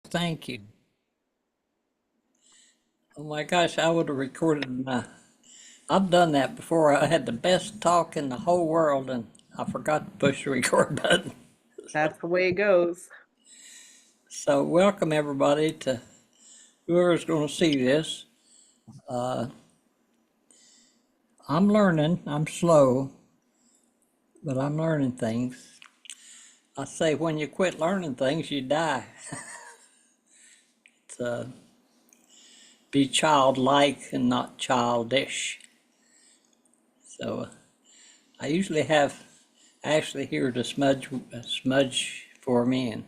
Thank you. Oh my gosh, I would have recorded I've done that before. I had the best talk in the whole world and I forgot to push the record button. That's the way it goes. So, welcome everybody to whoever's going to see this. I'm learning, I'm slow, but I'm learning things. I say when you quit learning things, you die. It's, be childlike and not childish. So, I usually have Ashley here to smudge for me,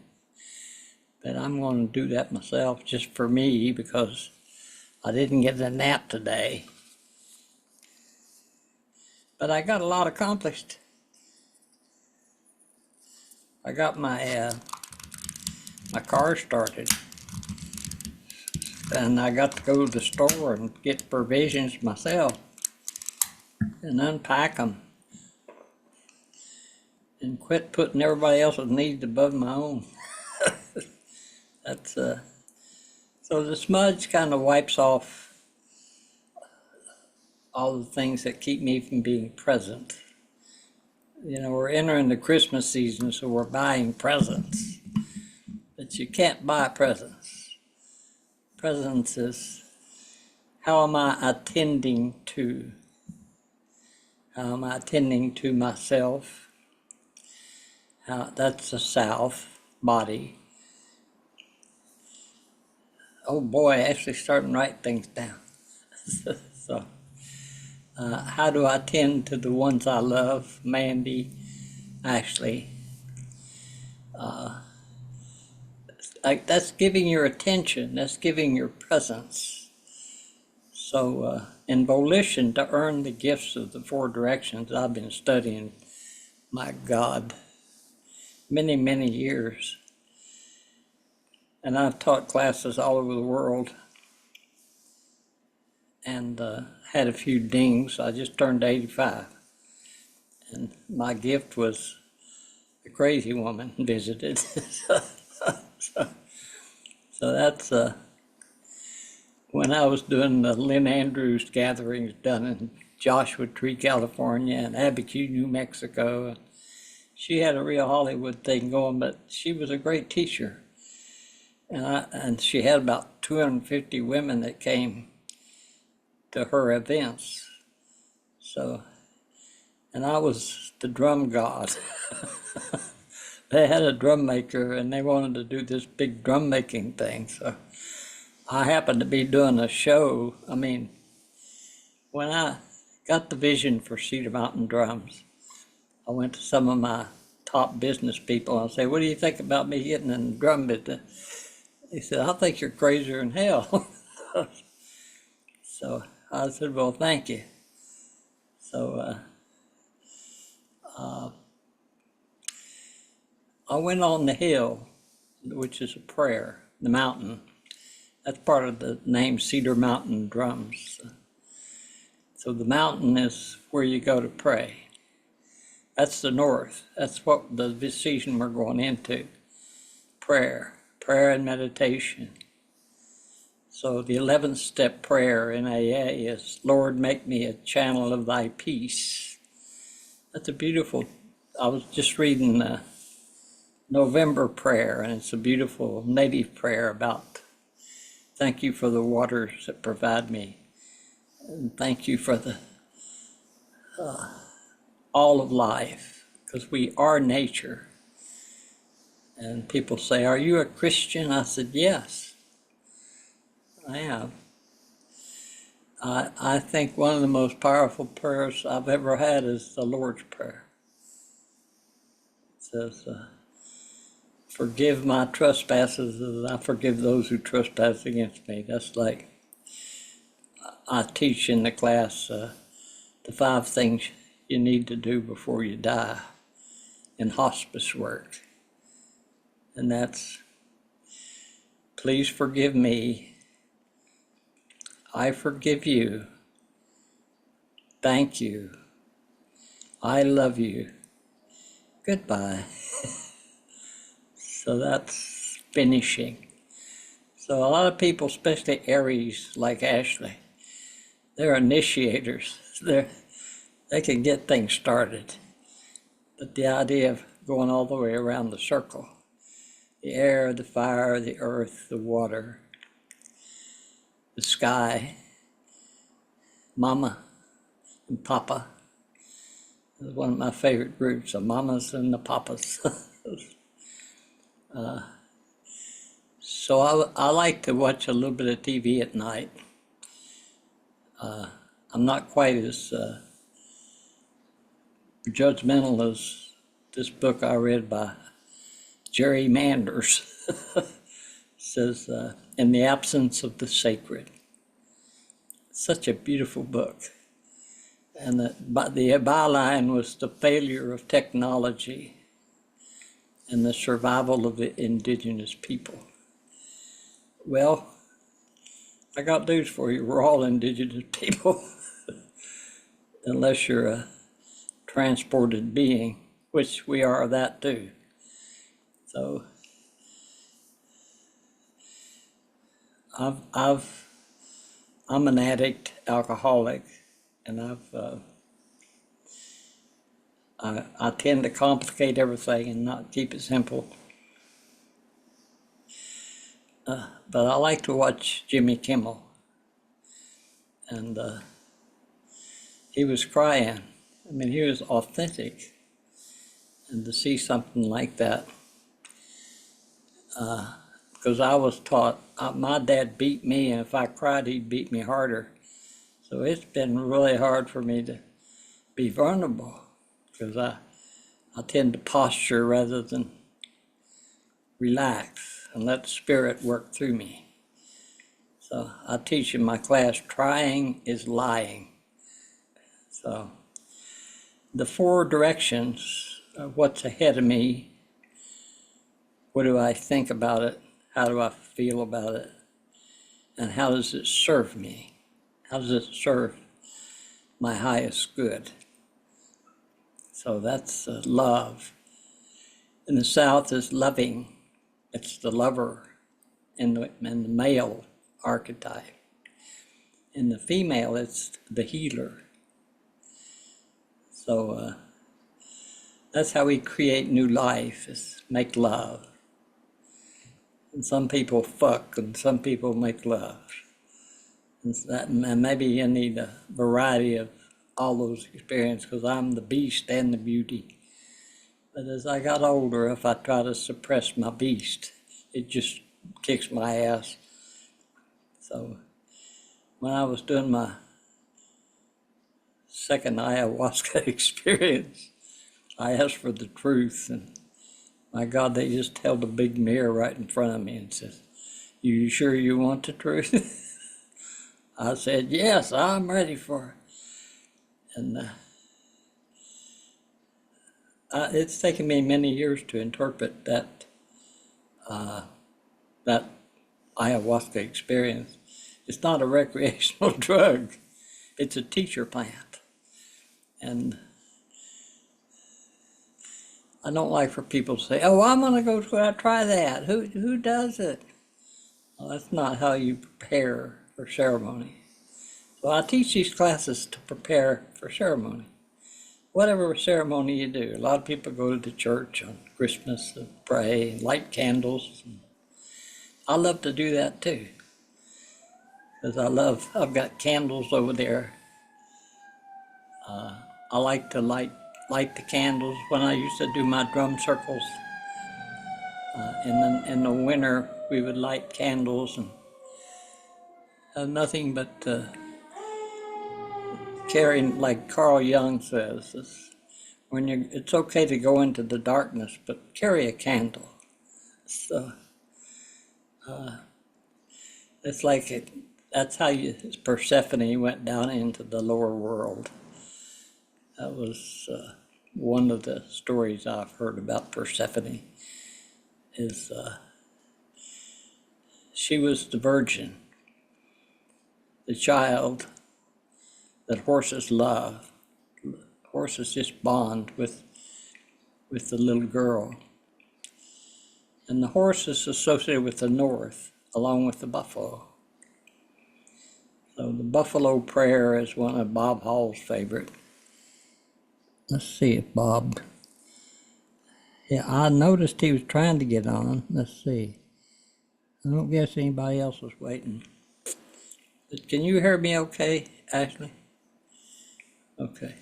but I'm going to do that myself just for me because I didn't get a nap today. But I got a lot accomplished. I got my car started, and I got to go to the store and get provisions myself and unpack them and quit putting everybody else's needs above my own. That's so the smudge kind of wipes off all the things that keep me from being present. You know, we're entering the Christmas season, so we're buying presents, but you can't buy presents. Presents is how am I attending to? How am I attending to myself? That's the self, body. Oh boy, actually starting to write things down. So, how do I attend to the ones I love? Mandy, Ashley. That's giving your attention. That's giving your presence. So, in volition to earn the gifts of the four directions, I've been studying, my God, many, many years. And I've taught classes all over the world and had a few dings. I just turned 85. And my gift was the crazy woman visited. So that's when I was doing the Lynn Andrews gatherings done in Joshua Tree, California, and Abiquiu, New Mexico. She had a real Hollywood thing going, but she was a great teacher. And she had about 250 women that came to her events. So, and I was the drum god. They had a drum maker and they wanted to do this big drum making thing. So I happened to be doing a show. I mean, when I got the vision for Cedar Mountain Drums, I went to some of my top business people and I said, what do you think about me getting in the drum business? He said, I think you're crazier than hell. So I said, well, thank you. So I went on the hill, which is a prayer, the mountain. That's part of the name Cedar Mountain Drums. So the mountain is where you go to pray. That's the north. That's what the season we're going into. Prayer and meditation. So the 11th step prayer in AA is, Lord, make me a channel of thy peace. That's a beautiful, I was just reading the November prayer, and it's a beautiful native prayer about thank you for the waters that provide me, and thank you for the all of life, because we are nature. And people say, are you a Christian? I said, yes, I am. I think one of the most powerful prayers I've ever had is the Lord's Prayer. It says, forgive my trespasses as I forgive those who trespass against me. That's like I teach in the class the 5 things you need to do before you die in hospice work. And that's, please forgive me. I forgive you. Thank you. I love you. Goodbye. So that's finishing. So a lot of people, especially Aries like Ashley, they're initiators. They can get things started. But the idea of going all the way around the circle, the air, the fire, the earth, the water, the sky, Mama and Papa is one of my favorite groups, the Mamas and the Papas. So I like to watch a little bit of TV at night. I'm not quite as judgmental as this book I read by Jerry Manders says, In the Absence of the Sacred. Such a beautiful book. And the byline was the failure of technology and the survival of the indigenous people. Well, I got news for you. We're all indigenous people, unless you're a transported being, which we are that too. So I'm an addict, alcoholic, and I tend to complicate everything and not keep it simple. But I like to watch Jimmy Kimmel, and he was crying. I mean, he was authentic, and to see something like that, because I was taught, my dad beat me, and if I cried, he'd beat me harder. So it's been really hard for me to be vulnerable, because I tend to posture rather than relax and let the spirit work through me. So I teach in my class, trying is lying. So the 4 directions of what's ahead of me, what do I think about it, how do I feel about it, and how does it serve me? How does it serve my highest good? So that's love. In the South is loving. It's the lover in the male archetype. In the female, it's the healer. So that's how we create new life, is make love. And some people fuck, and some people make love. And maybe you need a variety of all those experiences, because I'm the beast and the beauty. But as I got older, if I try to suppress my beast, it just kicks my ass. So when I was doing my second ayahuasca experience, I asked for the truth, and my God, they just held a big mirror right in front of me and said, "You sure you want the truth?" I said, "Yes, I'm ready for it." And it's taken me many years to interpret that ayahuasca experience. It's not a recreational drug. It's a teacher plant. And I don't like for people to say, "Oh, I'm gonna go try that." Who does it? Well, that's not how you prepare for ceremony. So I teach these classes to prepare for ceremony. Whatever ceremony you do. A lot of people go to the church on Christmas and pray and light candles. I love to do that too. Because I've got candles over there. I like to light the candles when I used to do my drum circles. In the winter, we would light candles and nothing but carrying, like Carl Jung says, it's okay to go into the darkness, but carry a candle. So it's like that's how Persephone went down into the lower world. That was one of the stories I've heard about Persephone. Is she was the virgin, the child that horses love. Horses just bond with the little girl. And the horse is associated with the north. along with the buffalo. So the buffalo prayer is one of Bob Hall's favorite. Let's see if Bob. Yeah, I noticed he was trying to get on. Let's see. I don't guess anybody else was waiting. But can you hear me okay, Ashley? Okay.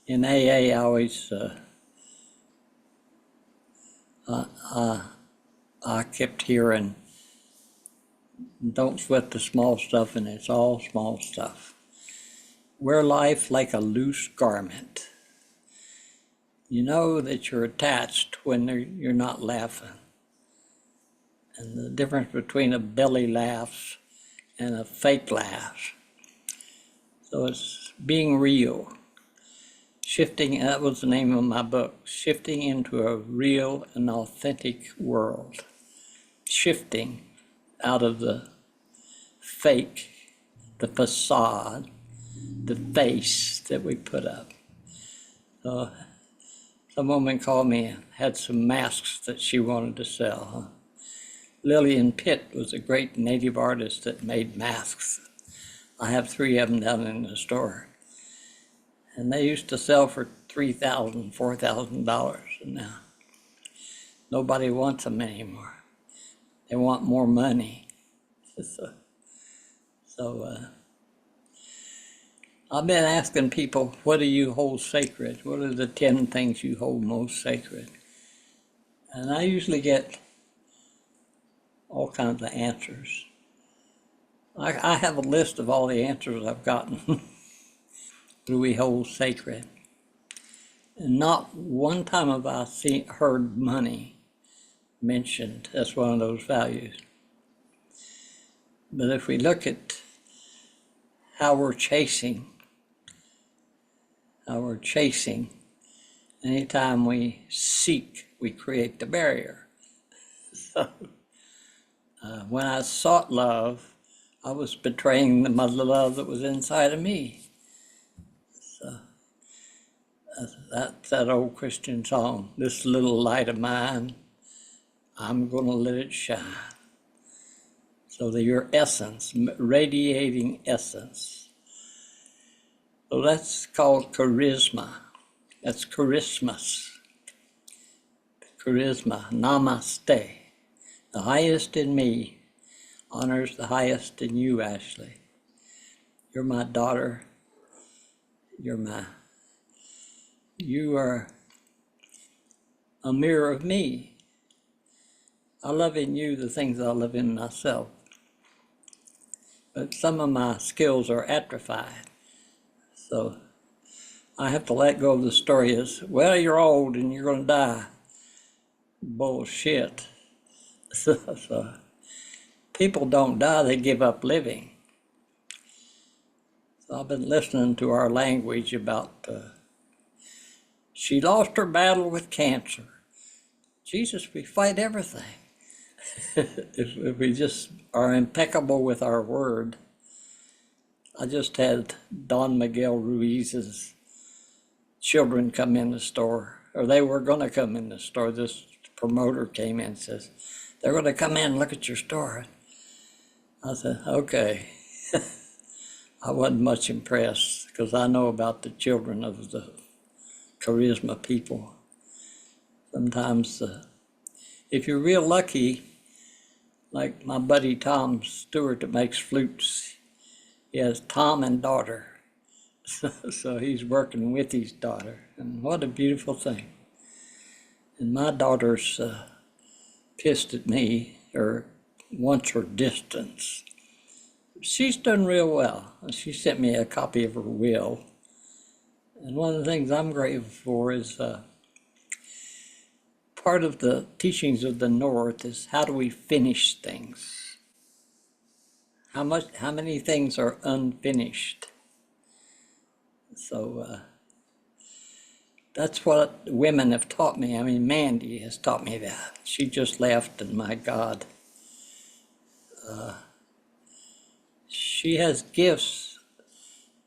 In AA, I kept hearing, don't sweat the small stuff, and it's all small stuff. Wear life like a loose garment. You know that you're attached when you're not laughing. And the difference between a belly laugh and a fake laugh. So it's being real. Shifting, that was the name of my book, Shifting into a Real and Authentic World. Shifting out of the fake, the facade, the face that we put up. So some woman called me and had some masks that she wanted to sell. Lillian Pitt was a great native artist that made masks. I have 3 of them down in the store. And they used to sell for $3,000, $4,000, and now nobody wants them anymore. They want more money. So I've been asking people, what do you hold sacred? What are the 10 things you hold most sacred? And I usually get all kinds of answers. I have a list of all the answers I've gotten. What do we hold sacred? And not one time have I heard money mentioned as one of those values. But if we look at how we're chasing, anytime we seek, we create the barrier. So when I sought love, I was betraying the love that was inside of me. So that's that old Christian song, this little light of mine, I'm gonna let it shine. So that your essence, radiating essence. So that's called charisma. That's charismas. Charisma, namaste. The highest in me honors the highest in you, Ashley. You're my daughter. You are a mirror of me. I love in you the things I love in myself. But some of my skills are atrophied. So I have to let go of the story as, well, you're old and you're going to die. Bullshit. So people don't die, they give up living. So I've been listening to our language about, she lost her battle with cancer. Jesus, we fight everything. if we just are impeccable with our word. I just had Don Miguel Ruiz's children come in the store, or they were going to come in the store. This promoter came in and says, they're going to come in and look at your store. I said, okay. I wasn't much impressed because I know about the children of the charisma people. Sometimes if you're real lucky, like my buddy Tom Stewart that makes flutes, he has Tom and daughter. So he's working with his daughter, and what a beautiful thing. And my daughter's pissed at me, or wants her distance. She's done real well. She sent me a copy of her will. And one of the things I'm grateful for is part of the teachings of the North is how do we finish things? How many things are unfinished? So that's what women have taught me. I mean, Mandy has taught me that. She just left, and my God, she has gifts.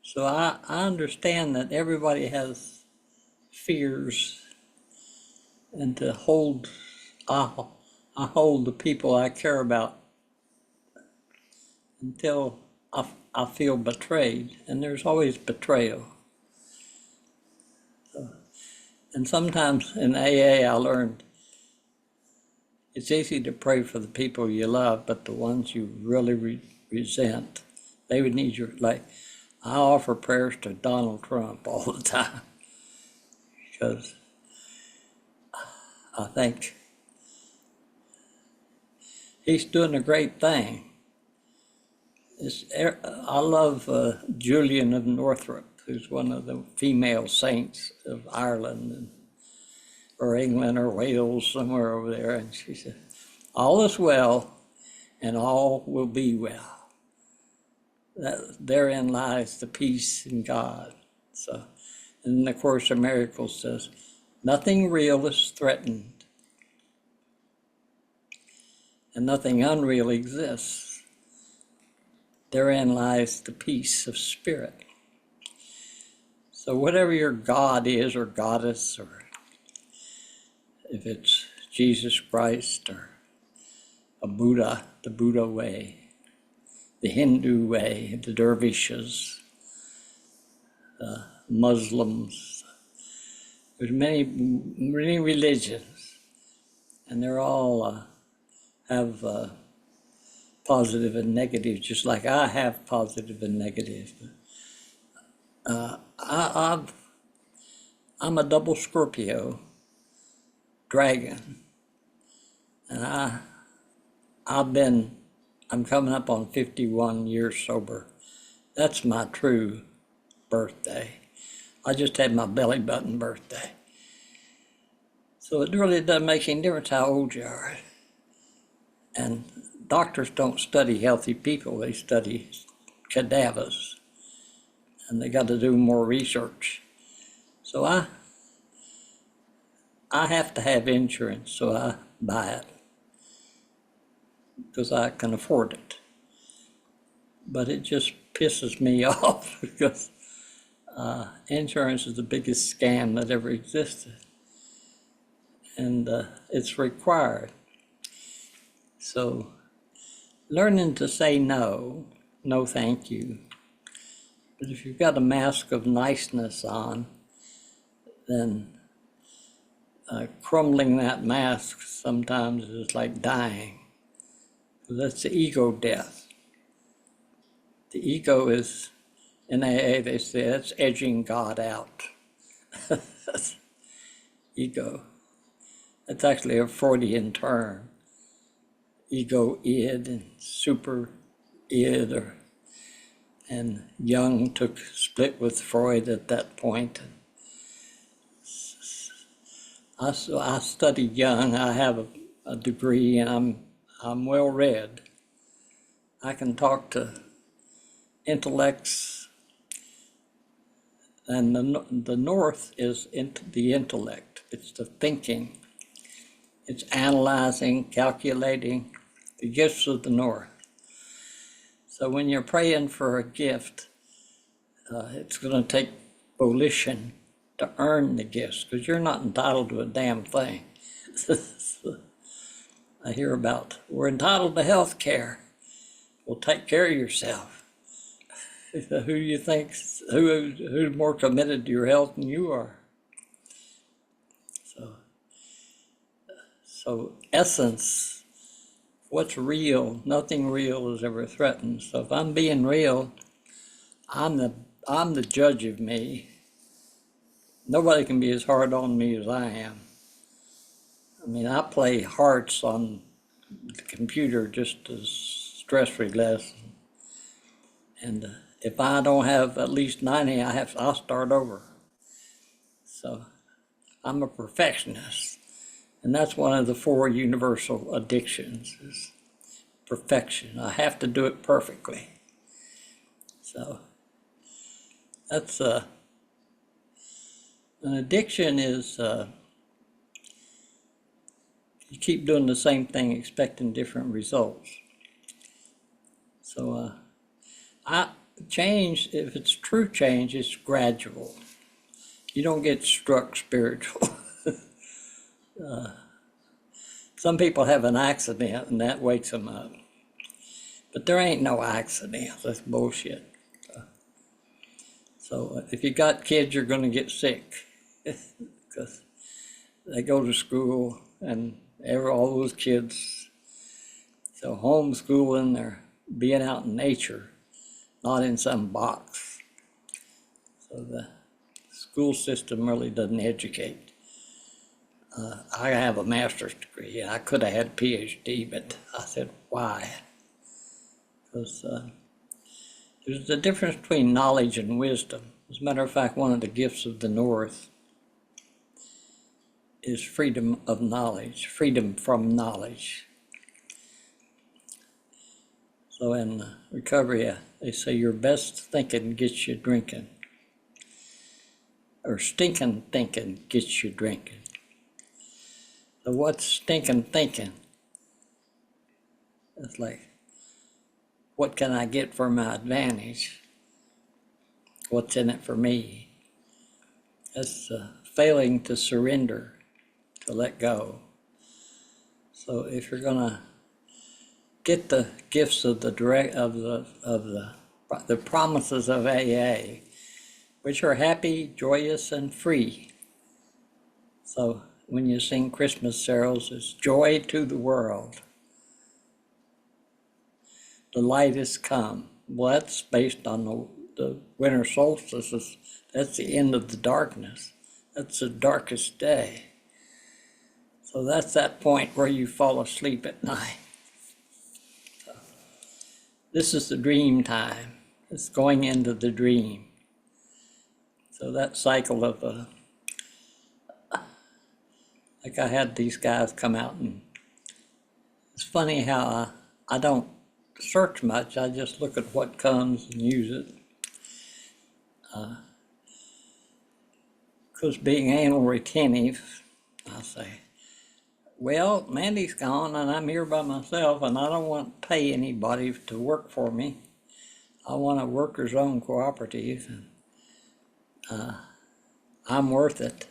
So I understand that everybody has fears and to hold, I, I hold the people I care about until I feel betrayed, and there's always betrayal. And sometimes in AA, I learned it's easy to pray for the people you love, but the ones you really resent, they would need your, like, I offer prayers to Donald Trump all the time because I think he's doing a great thing. I love Julian of Northrop, who's one of the female saints of Ireland or England or Wales, somewhere over there. And she said, all is well and all will be well. Therein lies the peace in God. So, and the Course of Miracles says, nothing real is threatened and nothing unreal exists. Therein lies the peace of spirit. So whatever your God is or goddess, or if it's Jesus Christ or a Buddha, the Buddha way, the Hindu way, the dervishes, Muslims, there's many religions, and they're all have positive and negative, just like I have positive and negative. I'm a double Scorpio dragon, and I'm coming up on 51 years sober. That's my true birthday. I just had my belly button birthday. So it really doesn't make any difference how old you are. And doctors don't study healthy people, they study cadavers. And they got to do more research. So I have to have insurance, so I buy it because I can afford it. But it just pisses me off because insurance is the biggest scam that ever existed. And it's required. So learning to say no, no thank you. But if you've got a mask of niceness on, then crumbling that mask sometimes is like dying. That's the ego death. The ego is, in AA they say, that's edging God out. Ego. That's actually a Freudian term. Ego id and super id, and Jung split with Freud at that point. I studied Jung. I have a degree, and I'm well read. I can talk to intellects, and the North is the intellect. It's the thinking. It's analyzing, calculating, the gifts of the North. So when you're praying for a gift, it's going to take volition to earn the gifts, because you're not entitled to a damn thing. I hear about, we're entitled to health care. Well, take care of yourself. Who you think, who's more committed to your health than you are? So essence, what's real, nothing real is ever threatened. So if I'm being real, I'm the judge of me. Nobody can be as hard on me as I am. I mean, I play hearts on the computer just as stress relief. And if I don't have at least 90, I'll start over. So I'm a perfectionist. And that's one of the 4 universal addictions, is perfection. I have to do it perfectly. So that's an addiction is you keep doing the same thing expecting different results. So change, if it's true change, it's gradual. You don't get struck spiritual. Some people have an accident and that wakes them up. But there ain't no accident. That's bullshit. So if you got kids, you're going to get sick because they go to school and all those kids. So homeschooling, they're being out in nature, not in some box. So the school system really doesn't educate. I have a master's degree. I could have had a PhD, but I said, why? Because there's a difference between knowledge and wisdom. As a matter of fact, one of the gifts of the North is freedom of knowledge, freedom from knowledge. So in recovery, they say your best thinking gets you drinking, or stinking thinking gets you drinking. So what's stinking thinking? It's like, what can I get for my advantage? What's in it for me? That's failing to surrender, to let go. So if you're gonna get the gifts of the promises of AA, which are happy, joyous, and free. So when you sing Christmas carols, it's joy to the world. The light has come. Well, that's based on the winter solstice. That's the end of the darkness. That's the darkest day. So that's that point where you fall asleep at night. So this is the dream time. It's going into the dream. So that cycle of, like I had these guys come out, and it's funny how I don't search much. I just look at what comes and use it. Because being anal retentive, I say, well, Mandy's gone and I'm here by myself and I don't want to pay anybody to work for me. I want a workers' own cooperative, and I'm worth it.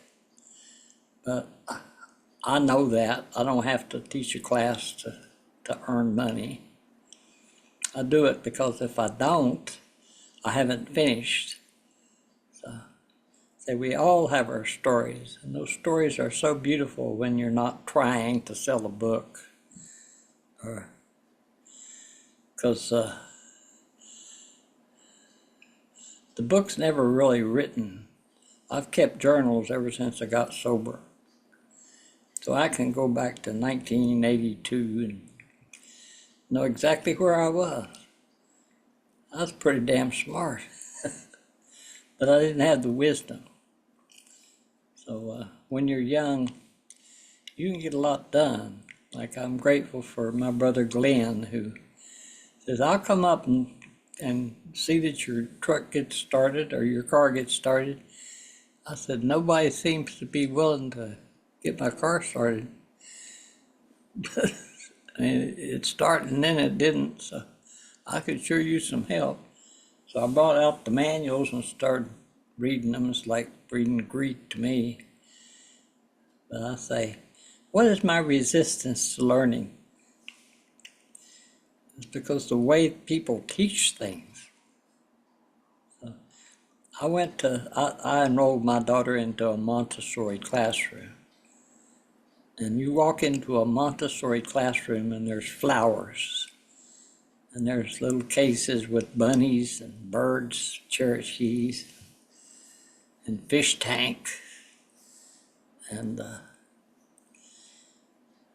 But I know that. I don't have to teach a class to earn money. I do it because if I don't, I haven't finished. So we all have our stories, and those stories are so beautiful when you're not trying to sell a book, or because the book's never really written. I've kept journals ever since I got sober. So I can go back to 1982 and know exactly where I was. I was pretty damn smart, but I didn't have the wisdom. So when you're young, you can get a lot done. Like I'm grateful for my brother Glenn, who says, I'll come up and see that your truck gets started or your car gets started. I said, nobody seems to be willing to get my car started. I mean, it started and then it didn't, so I could sure use some help. So I brought out the manuals and started reading them. It's like reading Greek to me. But I say, what is my resistance to learning? It's because the way people teach things. So I enrolled my daughter into a Montessori classroom. And you walk into a Montessori classroom and there's flowers. And there's little cases with bunnies and birds, cherokees, and fish tank. And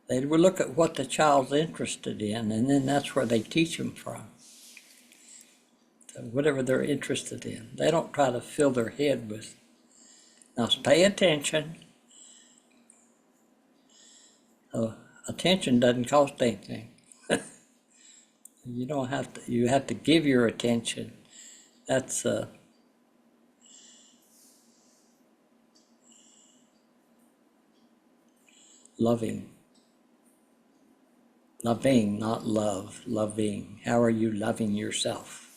they would look at what the child's interested in, and then that's where they teach them from. So whatever they're interested in. They don't try to fill their head with. Now pay attention. Attention doesn't cost anything. You don't have to, you have to give your attention. That's loving. Loving, not love, loving. How are you loving yourself?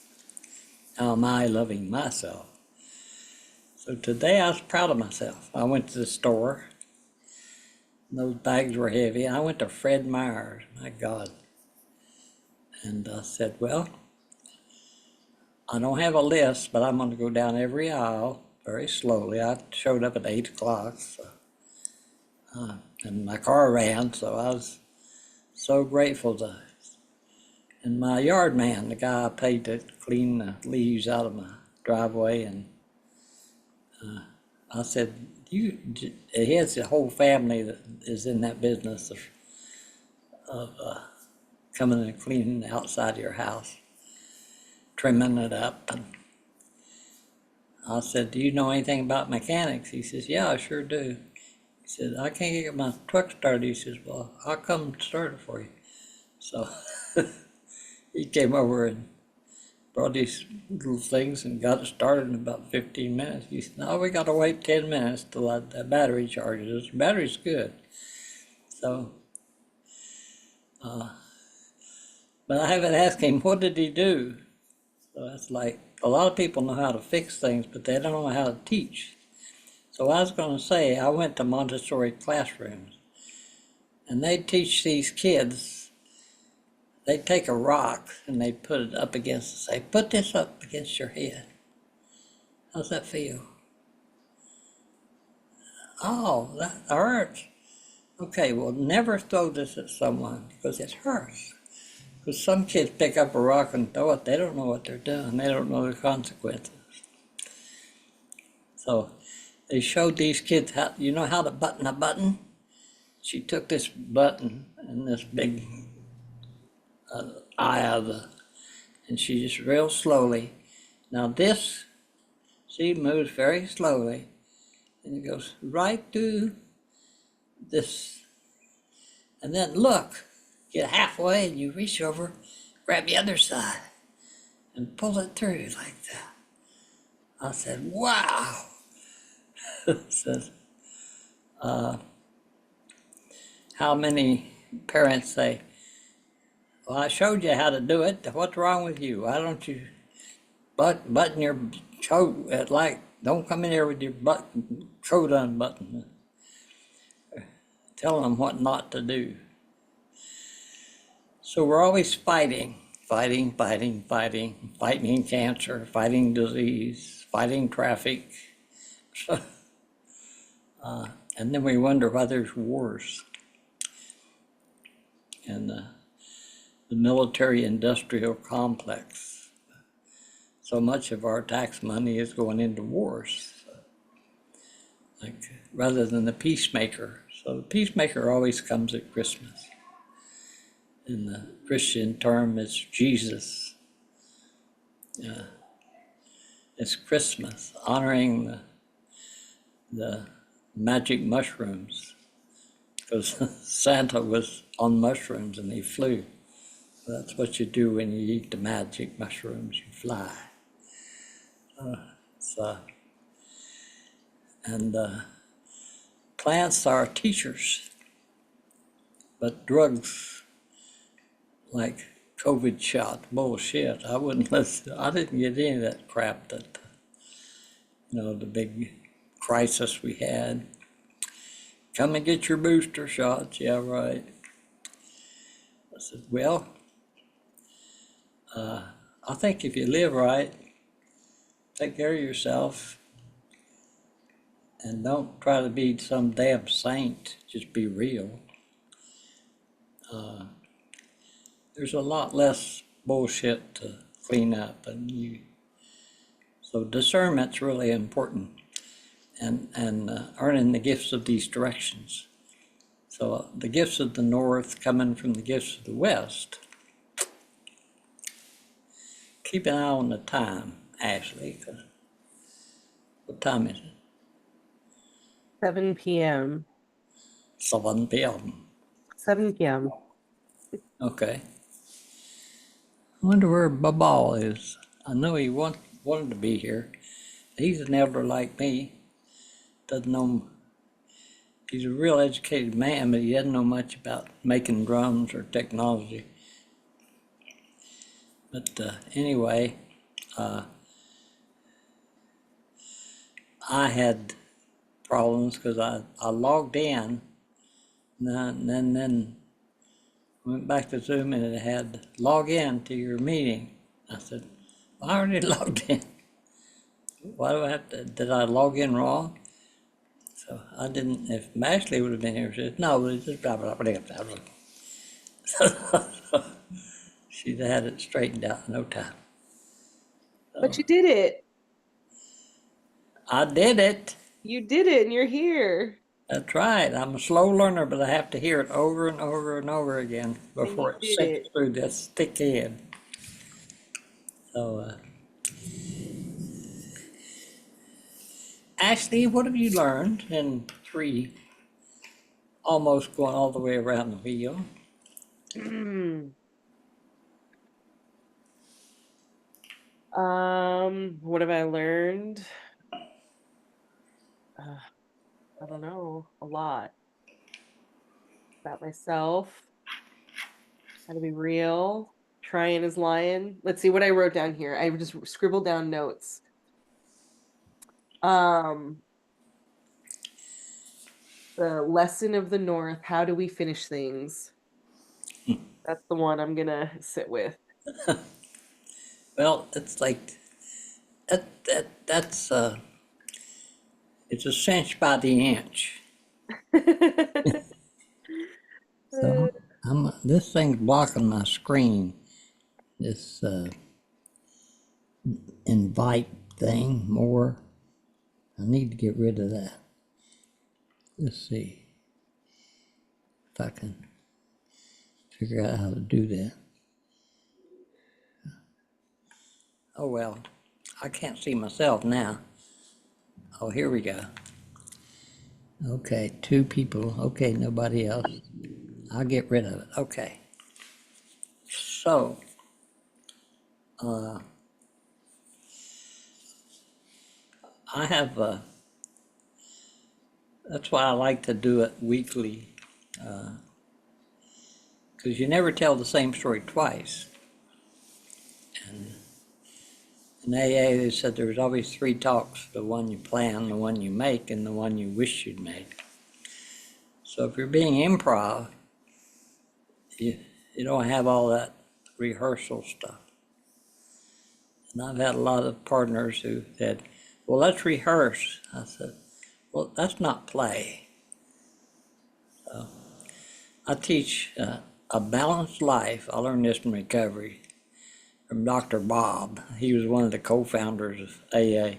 How am I loving myself? So today I was proud of myself. I went to the store Those bags were heavy. I went to Fred Meyer's, my God. And I said, well, I don't have a list, but I'm going to go down every aisle very slowly. I showed up at 8 o'clock, so, and my car ran, so I was so grateful to. And my yard man, the guy I paid to clean the leaves out of my driveway, and I said, he has a whole family that is in that business of coming and cleaning the outside of your house, trimming it up. And I said, do you know anything about mechanics? He says, yeah, I sure do. He said, I can't get my truck started. He says, well, I'll come start it for you. So he came over and brought these little things and got it started in about 15 minutes. He said, no, we got to wait 10 minutes till that battery charges. The battery's good. So, but I haven't asked him, what did he do? So that's like, a lot of people know how to fix things, but they don't know how to teach. So I was going to say, I went to Montessori classrooms, and they teach these kids, they take a rock and they put it up against, say, put this up against your head. How's that feel? Oh, that hurts. Okay, well, never throw this at someone because it hurts. Because some kids pick up a rock and throw it, they don't know what they're doing. They don't know the consequences. So they showed these kids how, you know how to button a button? She took this button and this big eye out of the, and she just real slowly. Now this, she moves very slowly, and it goes right through this, and then look, get halfway and you reach over, grab the other side, and pull it through like that. I said, wow. Says, how many parents say, well, I showed you how to do it. What's wrong with you? Why don't you button your coat, like, don't come in here with your coat unbuttoned. Telling them what not to do. So we're always fighting cancer, fighting disease, fighting traffic. And then we wonder why there's wars. And the military-industrial complex. So much of our tax money is going into wars, like rather than the peacemaker. So the peacemaker always comes at Christmas. In the Christian term, it's Jesus. It's Christmas, honoring the magic mushrooms, because Santa was on mushrooms and he flew. That's what you do when you eat the magic mushrooms, you fly. And plants are teachers, but drugs like COVID shot, bullshit. I wouldn't listen. I didn't get any of that crap that, the big crisis we had. Come and get your booster shots. Yeah, right. I said, well, I think if you live right, take care of yourself, and don't try to be some damn saint, just be real. There's a lot less bullshit to clean up, so discernment's really important, and earning the gifts of these directions. So the gifts of the north coming from the gifts of the west. Keep an eye on the time, Ashley. What time is it? 7 p.m. 7 p.m. 7 p.m. Okay. I wonder where Babal is. I know he wanted to be here. He's an elder like me. Doesn't know. He's a real educated man, but he doesn't know much about making drums or technology. But anyway, I had problems because I logged in And then went back to Zoom and it had log in to your meeting. I said, well, I already logged in. Why do I have to, did I log in wrong? So I didn't, if Ashley would have been here, she said, no, it's just blah, blah, blah, blah, blah. She'd had it straightened out in no time. But you did it. I did it. You did it and you're here. That's right. I'm a slow learner, but I have to hear it over and over and over again And you before it did sinks it. through this thick head. So, Ashley, what have you learned in three, almost going all the way around the wheel? What have I learned? I don't know, a lot about myself, how to be real, trying is lying. Let's see what I wrote down here. I just scribbled down notes. Um, the lesson of the North, how do we finish things? That's the one I'm gonna sit with. Well, it's like that's it's a cinch by the inch. So this thing's blocking my screen. This invite thing more. I need to get rid of that. Let's see if I can figure out how to do that. Oh well, I can't see myself now. Oh, here we go. Okay, two people. Okay, nobody else. I'll get rid of it. Okay. So, I have, that's why I like to do it weekly, because you never tell the same story twice. And in AA, they said there's always three talks, the one you plan, the one you make, and the one you wish you'd make. So if you're being improv, you don't have all that rehearsal stuff. And I've had a lot of partners who said, well, let's rehearse. I said, well, that's not play. So I teach a balanced life. I learned this in recovery from Dr. Bob. He was one of the co-founders of AA.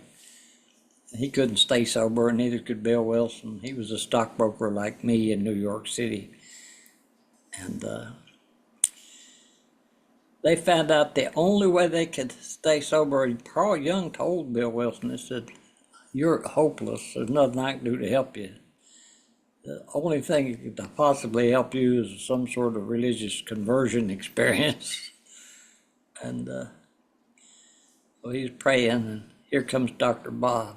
He couldn't stay sober, and neither could Bill Wilson. He was a stockbroker like me in New York City. And they found out the only way they could stay sober, and Carl Jung told Bill Wilson, he said, you're hopeless. There's nothing I can do to help you. The only thing that could possibly help you is some sort of religious conversion experience. And so he's praying, and here comes Dr. Bob.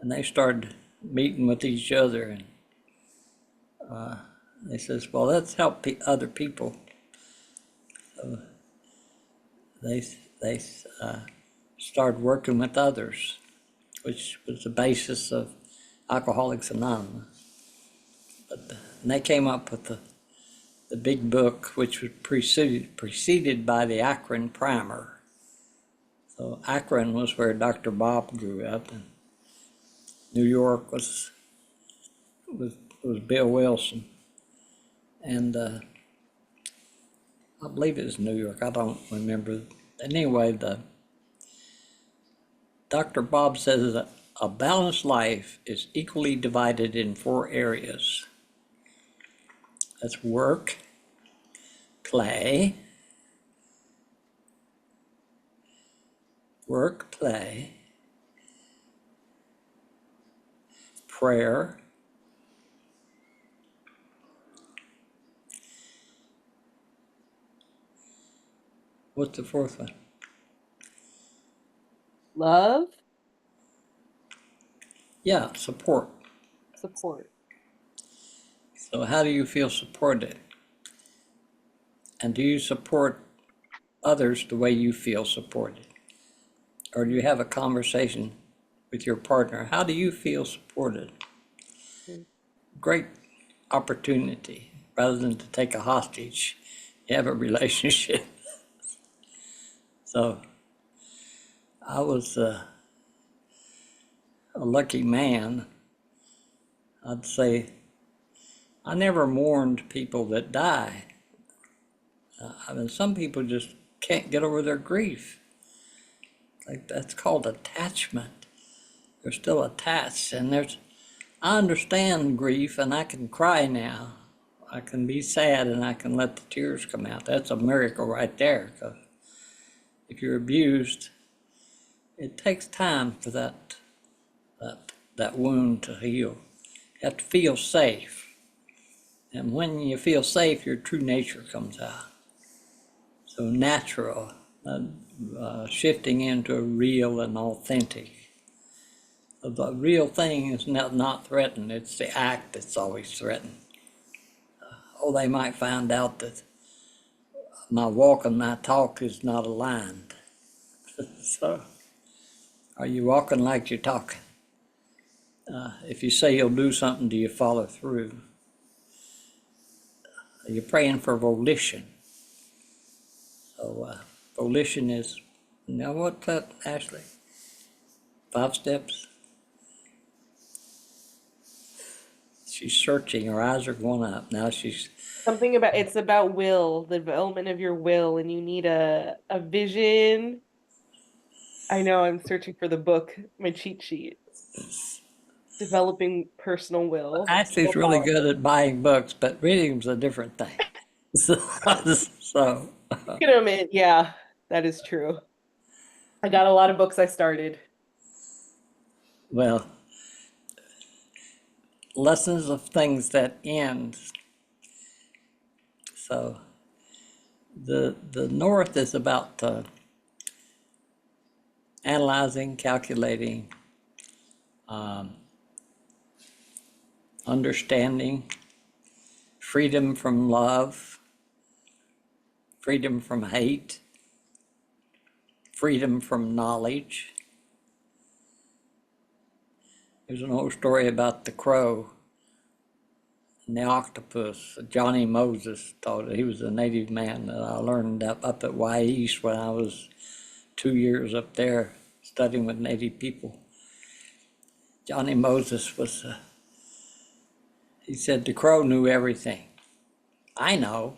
And they started meeting with each other, and they says, well, let's help other people. So they started working with others, which was the basis of Alcoholics Anonymous. And they came up with the big book, which was preceded by the Akron Primer. So Akron was where Dr. Bob grew up, and New York was Bill Wilson. And I believe it was New York, I don't remember. Anyway, Dr. Bob says that a balanced life is equally divided in four areas. That's work, play, prayer, what's the fourth one? Love, Yeah, support. support. So how do you feel supported? And do you support others the way you feel supported? Or do you have a conversation with your partner? How do you feel supported? Mm. Great opportunity rather than to take a hostage. You have a relationship. So I was a lucky man. I'd say I never mourned people that die. I mean, some people just can't get over their grief. Like that's called attachment. They're still attached, and I understand grief, and I can cry now. I can be sad, and I can let the tears come out. That's a miracle right there. Because if you're abused, it takes time for that wound to heal. You have to feel safe, and when you feel safe, your true nature comes out. So natural, shifting into a real and authentic. So the real thing is not threatened. It's the act that's always threatened. They might find out that my walk and my talk is not aligned. So, are you walking like you're talking? If you say you'll do something, do you follow through? Are you praying for volition? So, volition is, you know what's that, Ashley? 5 steps? She's searching, her eyes are going up. Now she's... Something about, it's about will, the development of your will, and you need a vision. I know, I'm searching for the book, my cheat sheet. Developing personal will. Ashley's really good at buying books, but reading's a different thing. So Yeah, that is true. I got a lot of books I started. well, lessons of things that end. So the North is about analyzing, calculating, understanding, freedom from love, freedom from hate, freedom from knowledge. There's an old story about the crow and the octopus. Johnny Moses taught it. He was a native man that I learned up at Y East when I was 2 years up there studying with native people. Johnny Moses was, he said the crow knew everything. I know.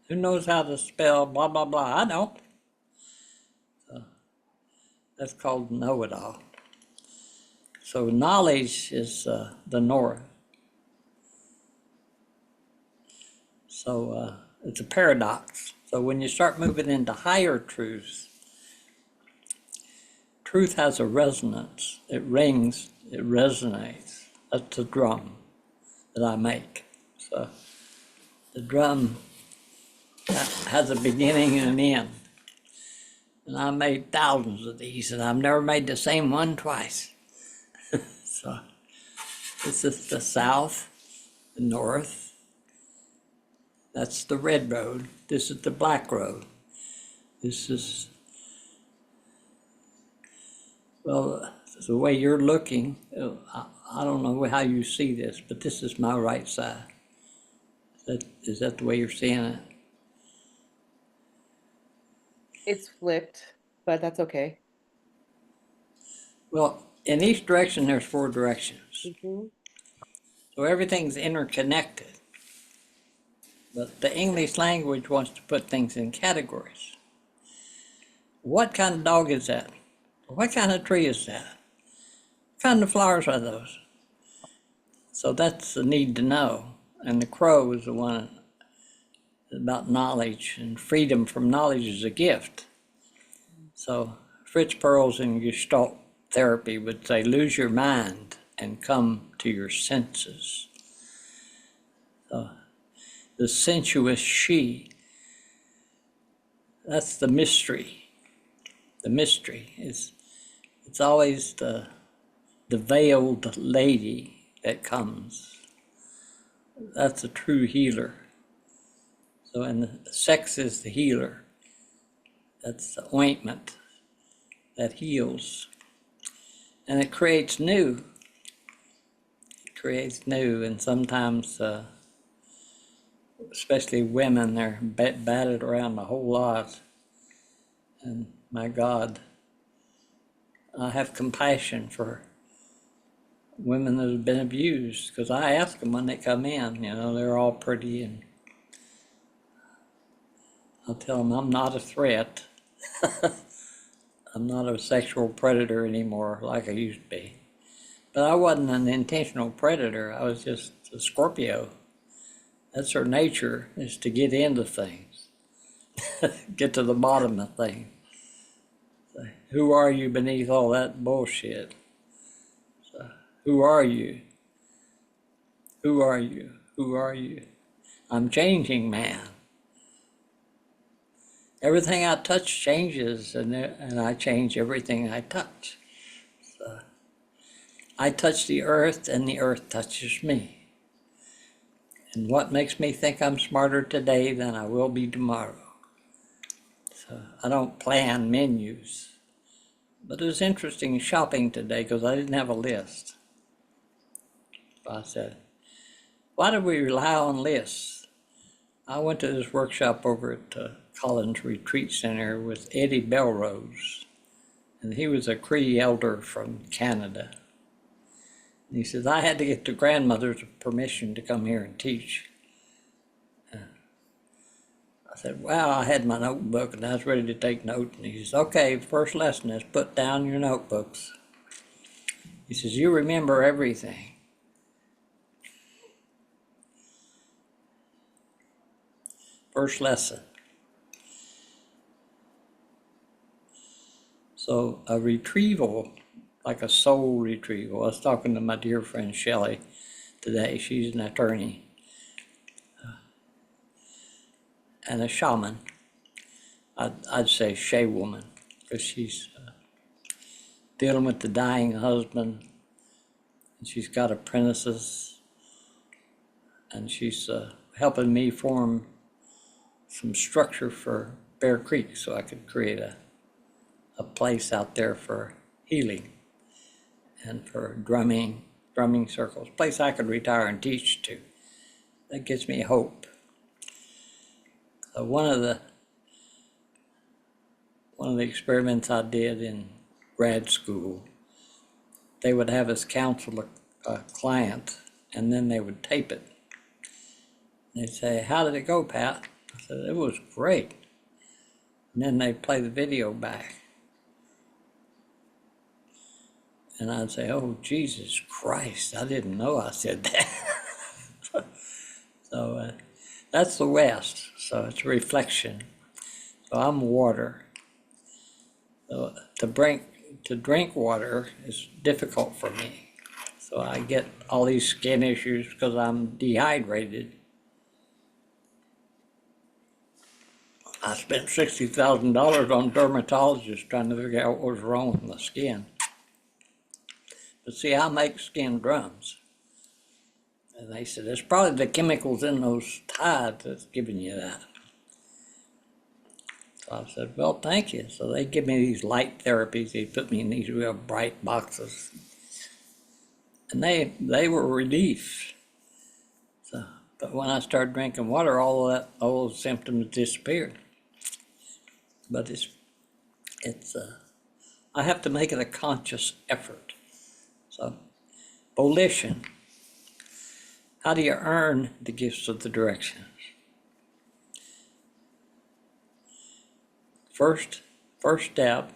Who knows how to spell blah, blah, blah? I don't. So that's called know-it-all. So knowledge is the North. So it's a paradox. So when you start moving into higher truths, truth has a resonance. It rings, it resonates. That's the drum that I make. So the drum has a beginning and an end. And I made thousands of these, and I've never made the same one twice. So this is the South, the North. That's the red road. This is the black road. This is, well, the way you're looking, I don't know how you see this, but this is my right side. Is that the way you're seeing it? It's flipped, but that's okay. Well, in each direction, there's 4 directions. Mm-hmm. So everything's interconnected. But the English language wants to put things in categories. What kind of dog is that? What kind of tree is that? What kind of flowers are those? So that's the need to know. And the crow is the one about knowledge, and freedom from knowledge is a gift. So Fritz Perls in Gestalt therapy would say, lose your mind and come to your senses. So the sensuous she, that's the mystery. The mystery is, it's always the veiled lady that comes. That's a true healer. So, and the sex is the healer. That's the ointment that heals. And it creates new. creates new, and sometimes, especially women, they're battered around a whole lot. And my God, I have compassion for women that have been abused, because I ask them when they come in, they're all pretty, and I'll tell them I'm not a threat. I'm not a sexual predator anymore like I used to be. But I wasn't an intentional predator. I was just a Scorpio. That's her nature, is to get into things, get to the bottom of things. So, who are you beneath all that bullshit? So, who are you? Who are you? Who are you? I'm changing, man. Everything I touch changes, and I change everything I touch. So, I touch the earth, and the earth touches me. And what makes me think I'm smarter today than I will be tomorrow? So I don't plan menus. But it was interesting shopping today because I didn't have a list. I said, why do we rely on lists? I went to this workshop over at Collins Retreat Center with Eddie Belrose, and he was a Cree elder from Canada. And he says, I had to get the grandmother's permission to come here and teach. I said, wow, I had my notebook and I was ready to take notes. And he says, okay, first lesson is put down your notebooks. He says, you remember everything. First lesson. So a retrieval, like a soul retrieval. I was talking to my dear friend Shelley today. She's an attorney and a shaman. I'd say Shay woman, because she's dealing with the dying husband, and she's got apprentices, and she's helping me form some structure for Bear Creek so I could create a place out there for healing and for drumming circles, a place I could retire and teach to. That gives me hope. One of the experiments I did in grad school, they would have us counsel a client, and then they would tape it. They'd say, how did it go, Pat? I said, it was great. And then they'd play the video back. And I'd say, oh, Jesus Christ, I didn't know I said that. So that's the West, so it's a reflection. So I'm water. So to drink water is difficult for me. So I get all these skin issues because I'm dehydrated. I spent $60,000 on dermatologists trying to figure out what was wrong with my skin. But see, I make skin drums. And they said, it's probably the chemicals in those tides that's giving you that. So I said, well, thank you. So they give me these light therapies. They put me in these real bright boxes. And they were relief. So, but when I started drinking water, all those symptoms disappeared. But I have to make it a conscious effort. So, volition. How do you earn the gifts of the directions? First step,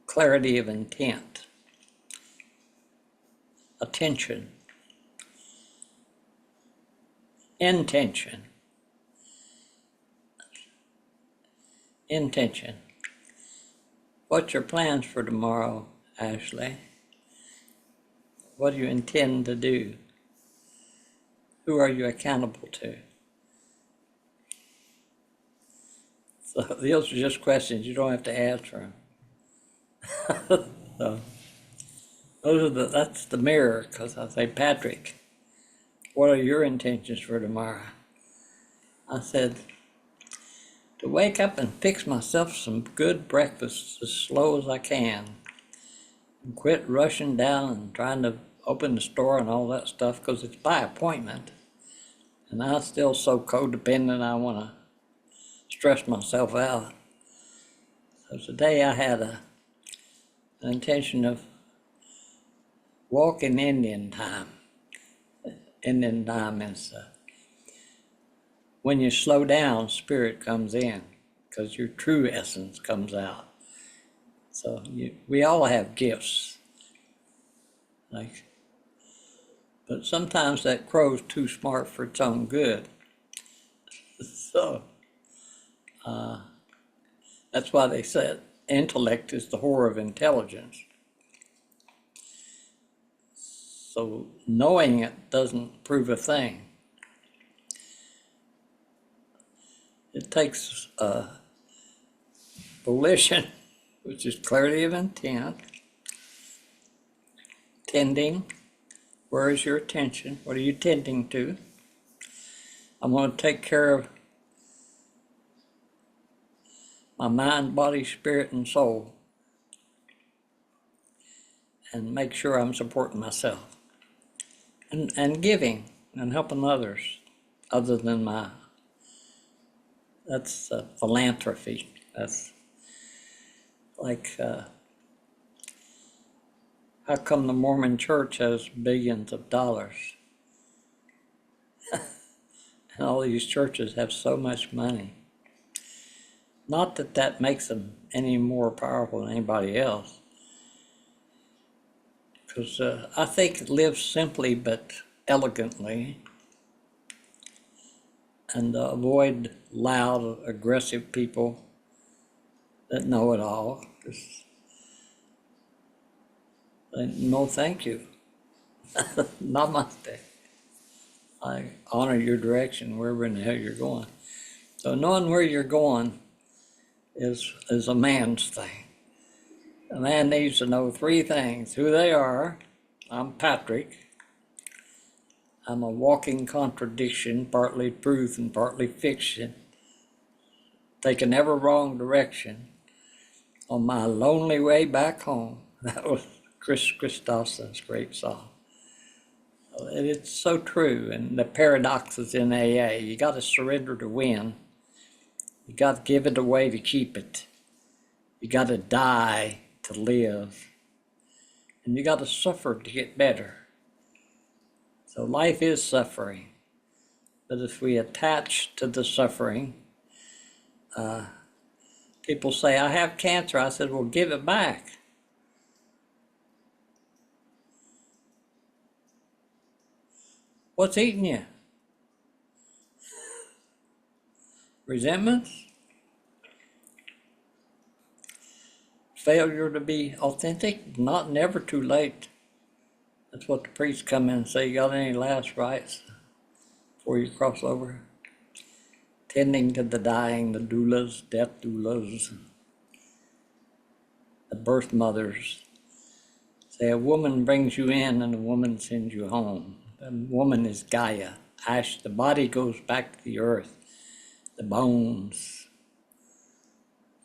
clarity of intent, attention, intention. What's your plans for tomorrow, Ashley? What do you intend to do? Who are you accountable to? So those are just questions. You don't have to answer them. So that's the mirror, because I say, Patrick, what are your intentions for tomorrow? I said, to wake up and fix myself some good breakfast as slow as I can. And quit rushing down and trying to open the store and all that stuff because it's by appointment. And I'm still so codependent, I want to stress myself out. So today I had an intention of walking Indian time. Indian time is when you slow down, spirit comes in because your true essence comes out. So we all have gifts, like, but sometimes that crow's too smart for its own good. So that's why they said intellect is the whore of intelligence. So knowing it doesn't prove a thing. It takes volition, which is clarity of intent, tending. Where is your attention? What are you tending to? I'm going to take care of my mind, body, spirit, and soul, and make sure I'm supporting myself and giving and helping others other than that's philanthropy. That's like, how come the Mormon church has billions of dollars? And all these churches have so much money. Not that that makes them any more powerful than anybody else. Because I think live simply but elegantly and avoid loud, aggressive people that know it all. Just no thank you. Namaste. I honor your direction wherever in the hell you're going. So knowing where you're going is a man's thing. A man needs to know three things: who they are. I'm Patrick. I'm a walking contradiction, partly truth and partly fiction, taking every wrong direction on my lonely way back home. That was Chris Christopherson's great song. And it's so true, and the paradoxes in AA. You got to surrender to win. You got to give it away to keep it. You got to die to live. And you got to suffer to get better. So life is suffering. But if we attach to the suffering, people say, I have cancer. I said, well, give it back. What's eating you? Resentments? Failure to be authentic? Not never too late. That's what the priests come in and say, you got any last rites before you cross over? Tending to the dying, the doulas, death doulas, the birth mothers. Say a woman brings you in and a woman sends you home. The woman is Gaia. Ash, the body goes back to the earth, the bones.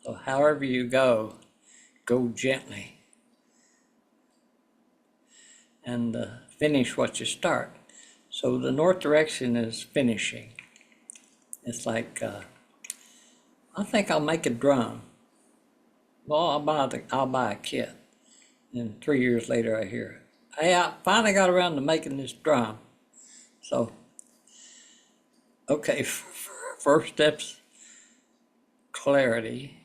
So however you go gently and finish what you start. So the north direction is finishing. It's like, I think I'll make a drum. Well, I'll buy a kit. And 3 years later I hear, hey, I finally got around to making this drum. So, okay, first step's clarity,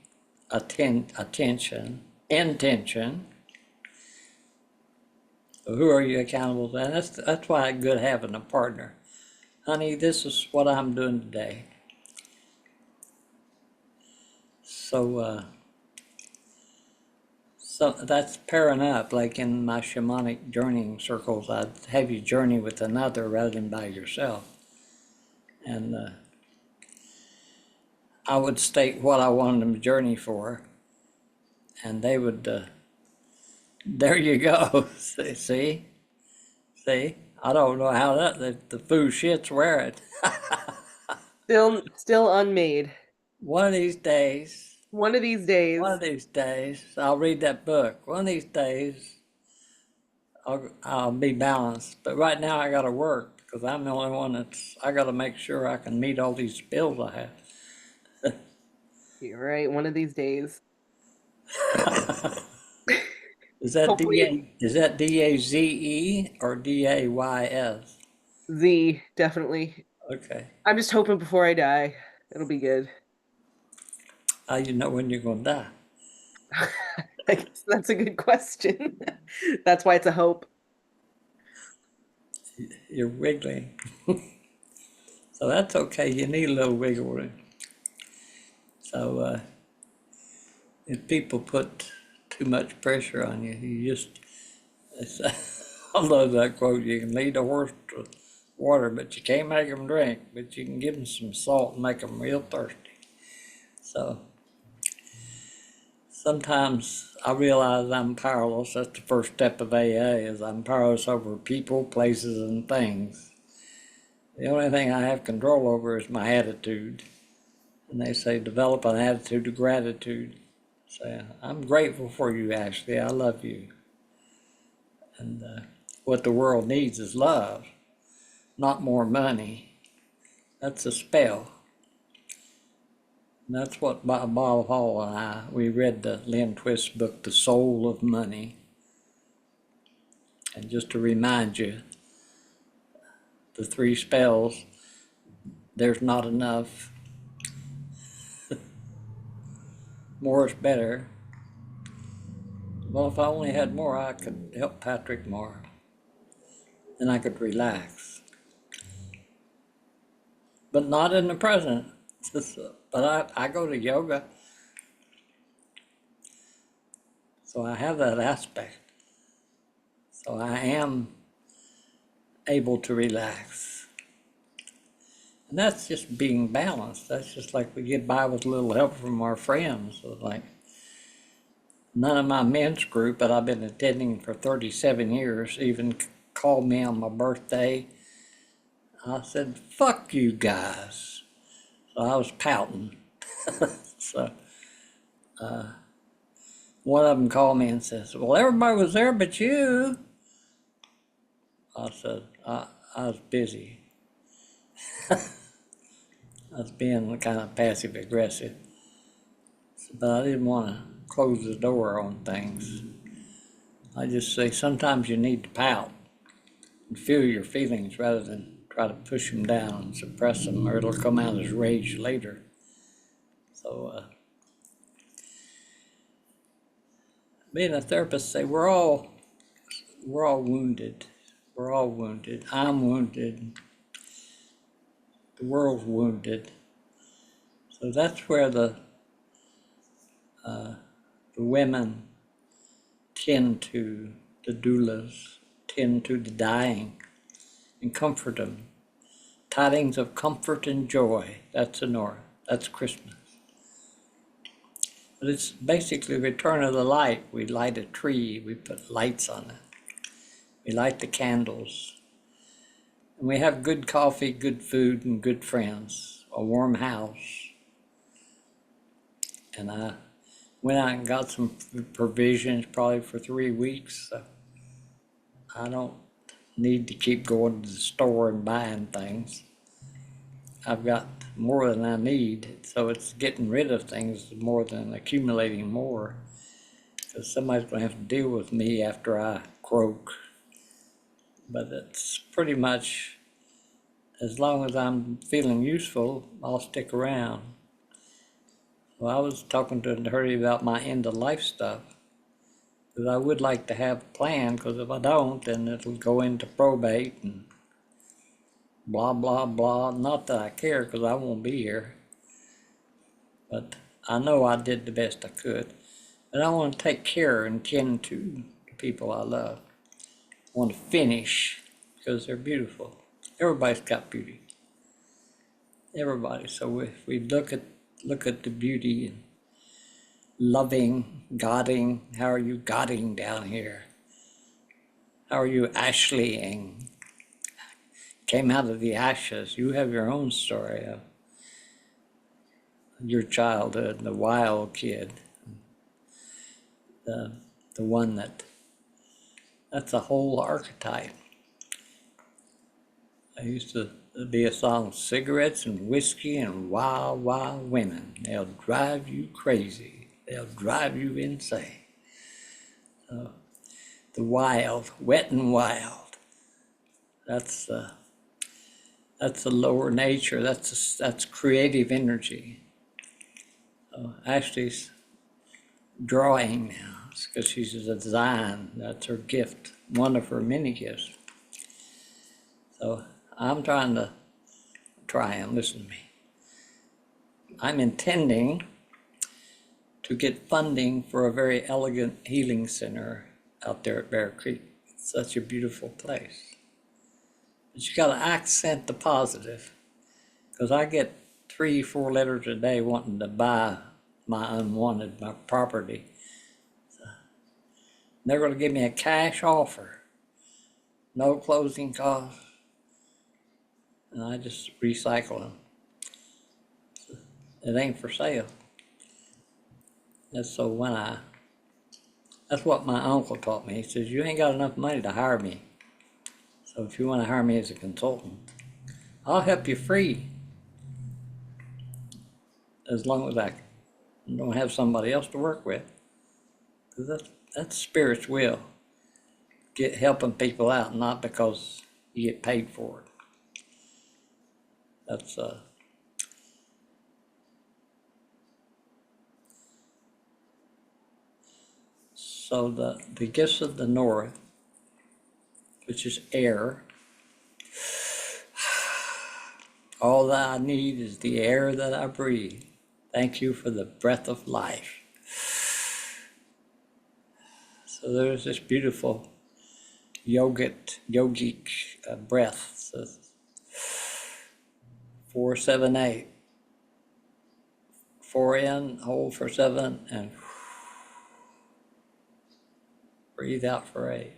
attention, intention. Who are you accountable to? And that's why it's good having a partner. Honey, this is what I'm doing today. So that's pairing up. Like in my shamanic journeying circles, I'd have you journey with another rather than by yourself. And I would state what I wanted them to journey for, and they would, there you go. See? I don't know how the foo shits wear it. Still unmade. one of these days, One of these one of days. these days, I'll read that book. One of these days, I'll be balanced. But right now, I got to work because I'm the only one I got to make sure I can meet all these bills I have. You're right. One of these days. Is that Hopefully, DAZE or DAYS? Z, definitely. Okay. I'm just hoping before I die, it'll be good. How you know when you're gonna die? I guess that's a good question. That's why it's a hope. You're wiggling. So that's okay. You need a little wiggle room. So if people put too much pressure on you, you just, it's, I love that quote. You can lead a horse to water, but you can't make them drink. But you can give them some salt and make them real thirsty. So sometimes I realize I'm powerless. That's the first step of AA is I'm powerless over people, places, and things. The only thing I have control over is my attitude. And they say develop an attitude of gratitude. Say, I'm grateful for you, Ashley. I love you. And what the world needs is love, not more money. That's a spell. And that's what Bob Hall and we read the Lynn Twist book, The Soul of Money. And just to remind you, the three spells, there's not enough. More is better. Well, if I only had more, I could help Patrick more. Then I could relax. But not in the present. But I go to yoga, so I have that aspect. So I am able to relax. And that's just being balanced. That's just like we get by with a little help from our friends. So like none of my men's group that I've been attending for 37 years even called me on my birthday. I said, fuck you guys. So I was pouting. So one of them called me and says, well, everybody was there but you. I said, I was busy. I was being kind of passive aggressive. But I didn't want to close the door on things. I just say sometimes you need to pout and feel your feelings rather than try to push them down and suppress them, or it'll come out as rage later. So being a therapist, say we're all wounded. We're all wounded. I'm wounded. The world's wounded. So that's where the women tend to, the doulas tend to the dying and comfort them. Tidings of comfort and joy. That's the North. That's Christmas. But it's basically return of the light. We light a tree. We put lights on it. We light the candles. And we have good coffee, good food, and good friends. A warm house. And I went out and got some provisions probably for 3 weeks. So I don't need to keep going to the store and buying things. I've got more than I need, so it's getting rid of things more than accumulating more. Because somebody's going to have to deal with me after I croak. But it's pretty much, as long as I'm feeling useful, I'll stick around. Well, I was talking to her about my end of life stuff. Because I would like to have a plan, because if I don't, then it'll go into probate and blah, blah, blah. Not that I care, because I won't be here. But I know I did the best I could. And I want to take care and tend to the people I love. I want to finish, because they're beautiful. Everybody's got beauty. Everybody. So if we look at the beauty and loving, godding, how are you godding down here? How are you Ashleying? Came out of the ashes. You have your own story your childhood, the wild kid, the one that's a whole archetype. I used to be a song, cigarettes and whiskey and wild, wild women. They'll drive you crazy. They'll drive you insane. The wild, wet and wild. That's the lower nature. That's creative energy. Ashley's drawing now because she's a design. That's her gift, one of her many gifts. So I'm trying, and listen to me. I'm intending to get funding for a very elegant healing center out there at Bear Creek. It's such a beautiful place. But you gotta accent the positive, because I get 3-4 letters a day wanting to buy my property. So they're gonna give me a cash offer, no closing costs, and I just recycle them. It ain't for sale. That's what my uncle taught me. He says, you ain't got enough money to hire me. So if you want to hire me as a consultant, I'll help you free. As long as I don't have somebody else to work with. Because that's spirit's will. Helping people out, not because you get paid for it. That's so the gifts of the north, which is air. All that I need is the air that I breathe. Thank you for the breath of life. So there's this beautiful yogic breath. So 4, 7, 8. 4 in, hold for 7, and breathe out for 8.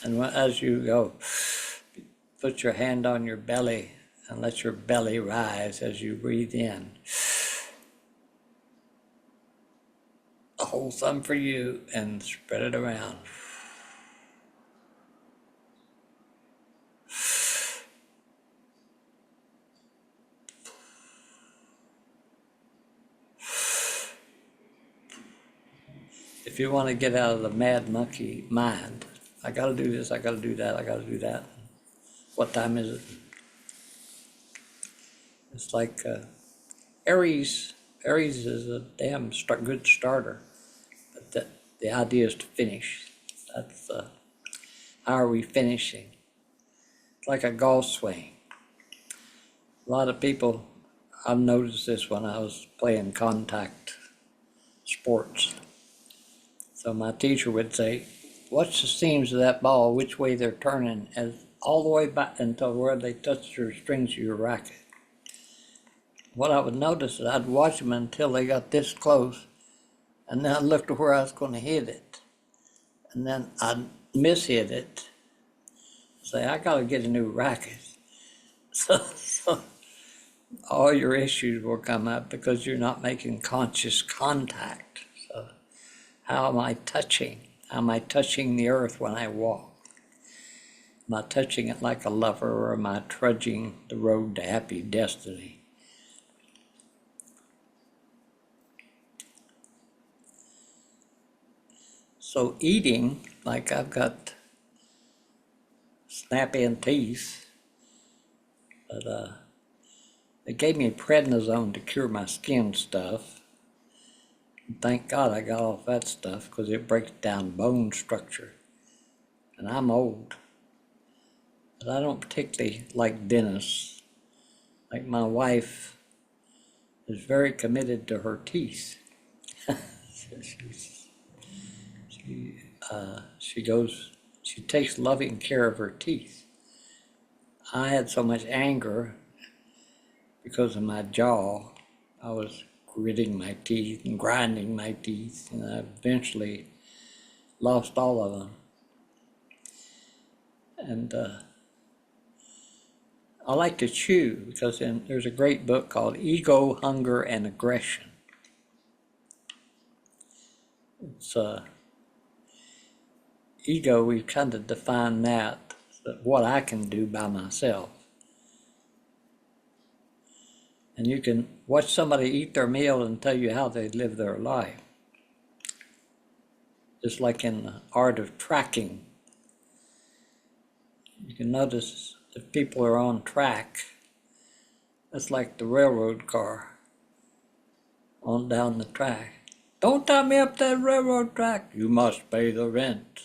And as you go, put your hand on your belly and let your belly rise as you breathe in. Hold some for you and spread it around. If you want to get out of the mad monkey mind, I gotta do this, I gotta do that, I gotta do that. What time is it? It's like Aries. Aries is a damn good starter, but the idea is to finish. That's how are we finishing? It's like a golf swing. A lot of people, I've noticed this when I was playing contact sports. So my teacher would say, watch the seams of that ball, which way they're turning, as all the way back until where they touch your strings of your racket. What I would notice is I'd watch them until they got this close, and then I'd look to where I was going to hit it. And then I'd miss-hit it, say, I got to get a new racket. So all your issues will come up because you're not making conscious contact. So how am I touching? How am I touching the earth when I walk? Am I touching it like a lover, or am I trudging the road to happy destiny? So eating, like I've got snap-in teeth, but they gave me prednisone to cure my skin stuff. And thank God I got off that stuff because it breaks down bone structure. And I'm old, but I don't particularly like dentists. Like my wife is very committed to her teeth. She takes loving care of her teeth. I had so much anger because of my jaw. I was gritting my teeth and grinding my teeth, and I eventually lost all of them. And I like to chew because there's a great book called Ego, Hunger, and Aggression. It's ego, we've kind of defined that what I can do by myself. And you can watch somebody eat their meal and tell you how they live their life. Just like in the art of tracking. You can notice if people are on track, that's like the railroad car on down the track. Don't tie me up that railroad track. You must pay the rent.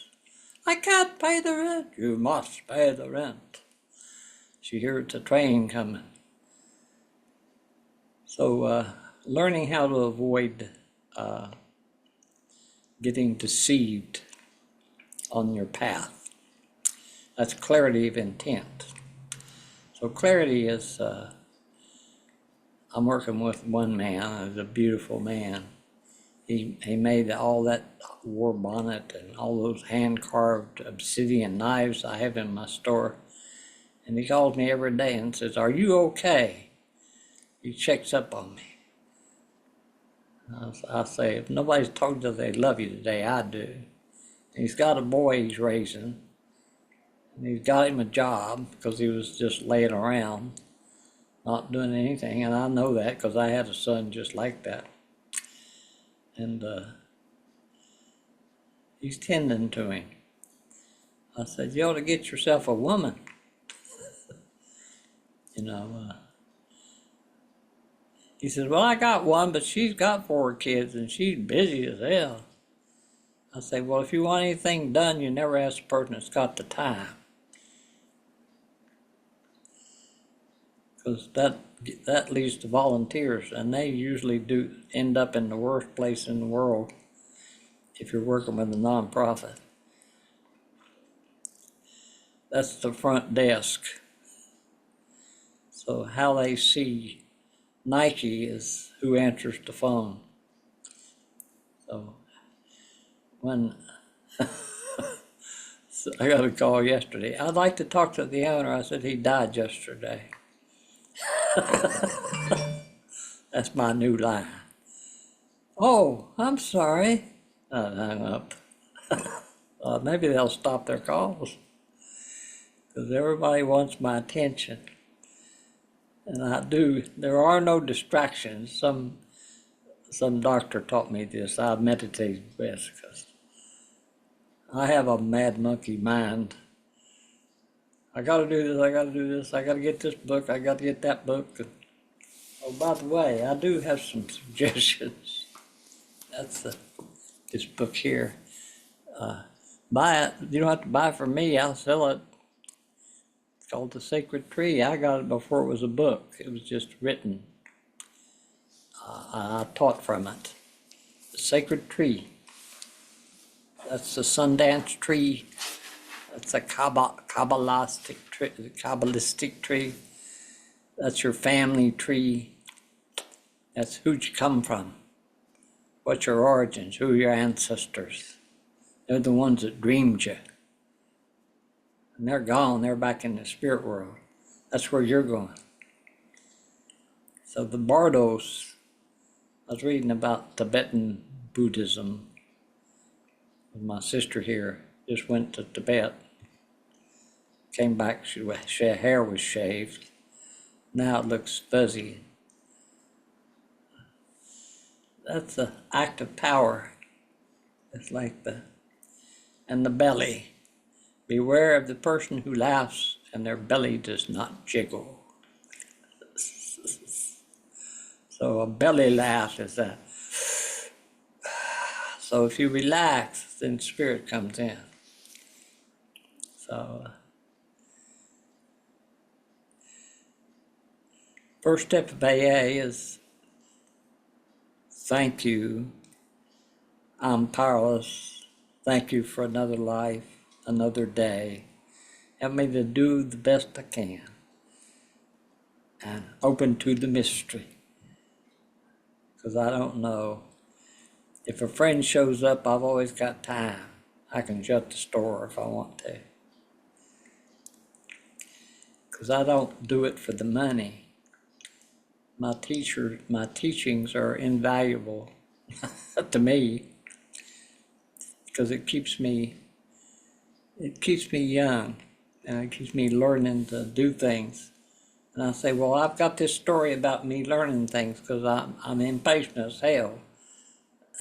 I can't pay the rent. You must pay the rent. She hears the train coming. So learning how to avoid getting deceived on your path. That's clarity of intent. So clarity is, I'm working with one man, he's a beautiful man. He made all that war bonnet and all those hand-carved obsidian knives I have in my store. And he calls me every day and says, "Are you okay?" He checks up on me. I say, if nobody's told you they love you today, I do. He's got a boy he's raising, and he's got him a job because he was just laying around, not doing anything, and I know that because I had a son just like that. And he's tending to him. I said, you ought to get yourself a woman. You know, he says, well, I got one, but she's got 4 kids and she's busy as hell. I say, well, if you want anything done, you never ask the person that's got the time. Because that leads to volunteers, and they usually do end up in the worst place in the world if you're working with a nonprofit. That's the front desk. So how they see Nike is who answers the phone. So when so I got a call yesterday, I'd like to talk to the owner. I said, he died yesterday. That's my new line. Oh, I'm sorry. I hung up. Maybe they'll stop their calls because everybody wants my attention. And I do. There are no distractions. Some doctor taught me this. I meditate best because I have a mad monkey mind. I got to do this. I got to do this. I got to get this book. I got to get that book. Oh, by the way, I do have some suggestions. That's this book here. Buy it. You don't have to buy it from me. I'll sell it. It's called The Sacred Tree. I got it before it was a book. It was just written. I taught from it. The Sacred Tree. That's the Sundance tree. That's a Kabbalistic tree. That's your family tree. That's who'd you come from. What's your origins? Who are your ancestors? They're the ones that dreamed you. And they're gone. They're back in the spirit world. That's where you're going. So the Bardos, I was reading about Tibetan Buddhism. My sister here just went to Tibet. Came back, her hair was shaved. Now it looks fuzzy. That's the act of power. It's like and the belly. Beware of the person who laughs and their belly does not jiggle. So a belly laugh is that. So if you relax, then spirit comes in. So first step of AA is thank you. I'm powerless. Thank you for another life, another day. Help me to do the best I can. And open to the mystery. because I don't know. If a friend shows up, I've always got time. I can shut the store if I want to. Because I don't do it for the money. My teachings are invaluable to me because it keeps me young, and it keeps me learning to do things. And I say, well, I've got this story about me learning things because I'm impatient as hell.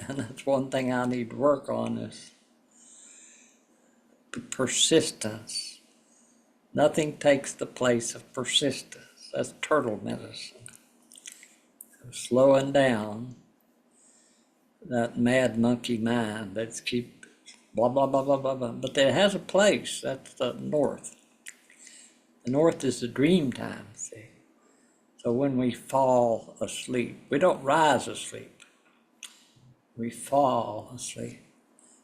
And that's one thing I need to work on is persistence. Nothing takes the place of persistence. That's turtle medicine. Slowing down that mad monkey mind that's keep blah, blah, blah, blah, blah, blah. But it has a place. That's the north. The north is the dream time, see. So when we fall asleep, we don't rise asleep. We fall asleep.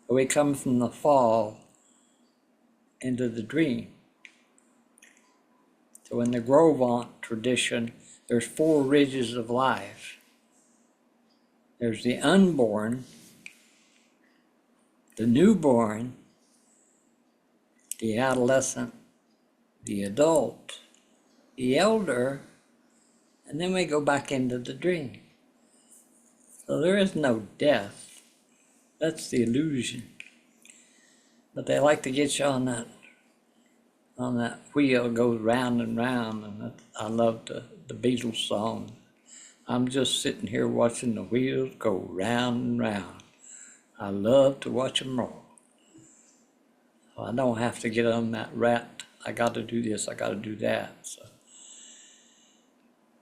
We come from the fall into the dream. So in the Grovant tradition, there's 4 ridges of life. There's the unborn, the newborn, the adolescent, the adult, the elder, and then we go back into the dream. So there is no death. That's the illusion. But they like to get you on that wheel goes round and round, and I love the Beatles song. I'm just sitting here watching the wheels go round and round. I love to watch them roll. So I don't have to get on that rat. I got to do this, I got to do that. So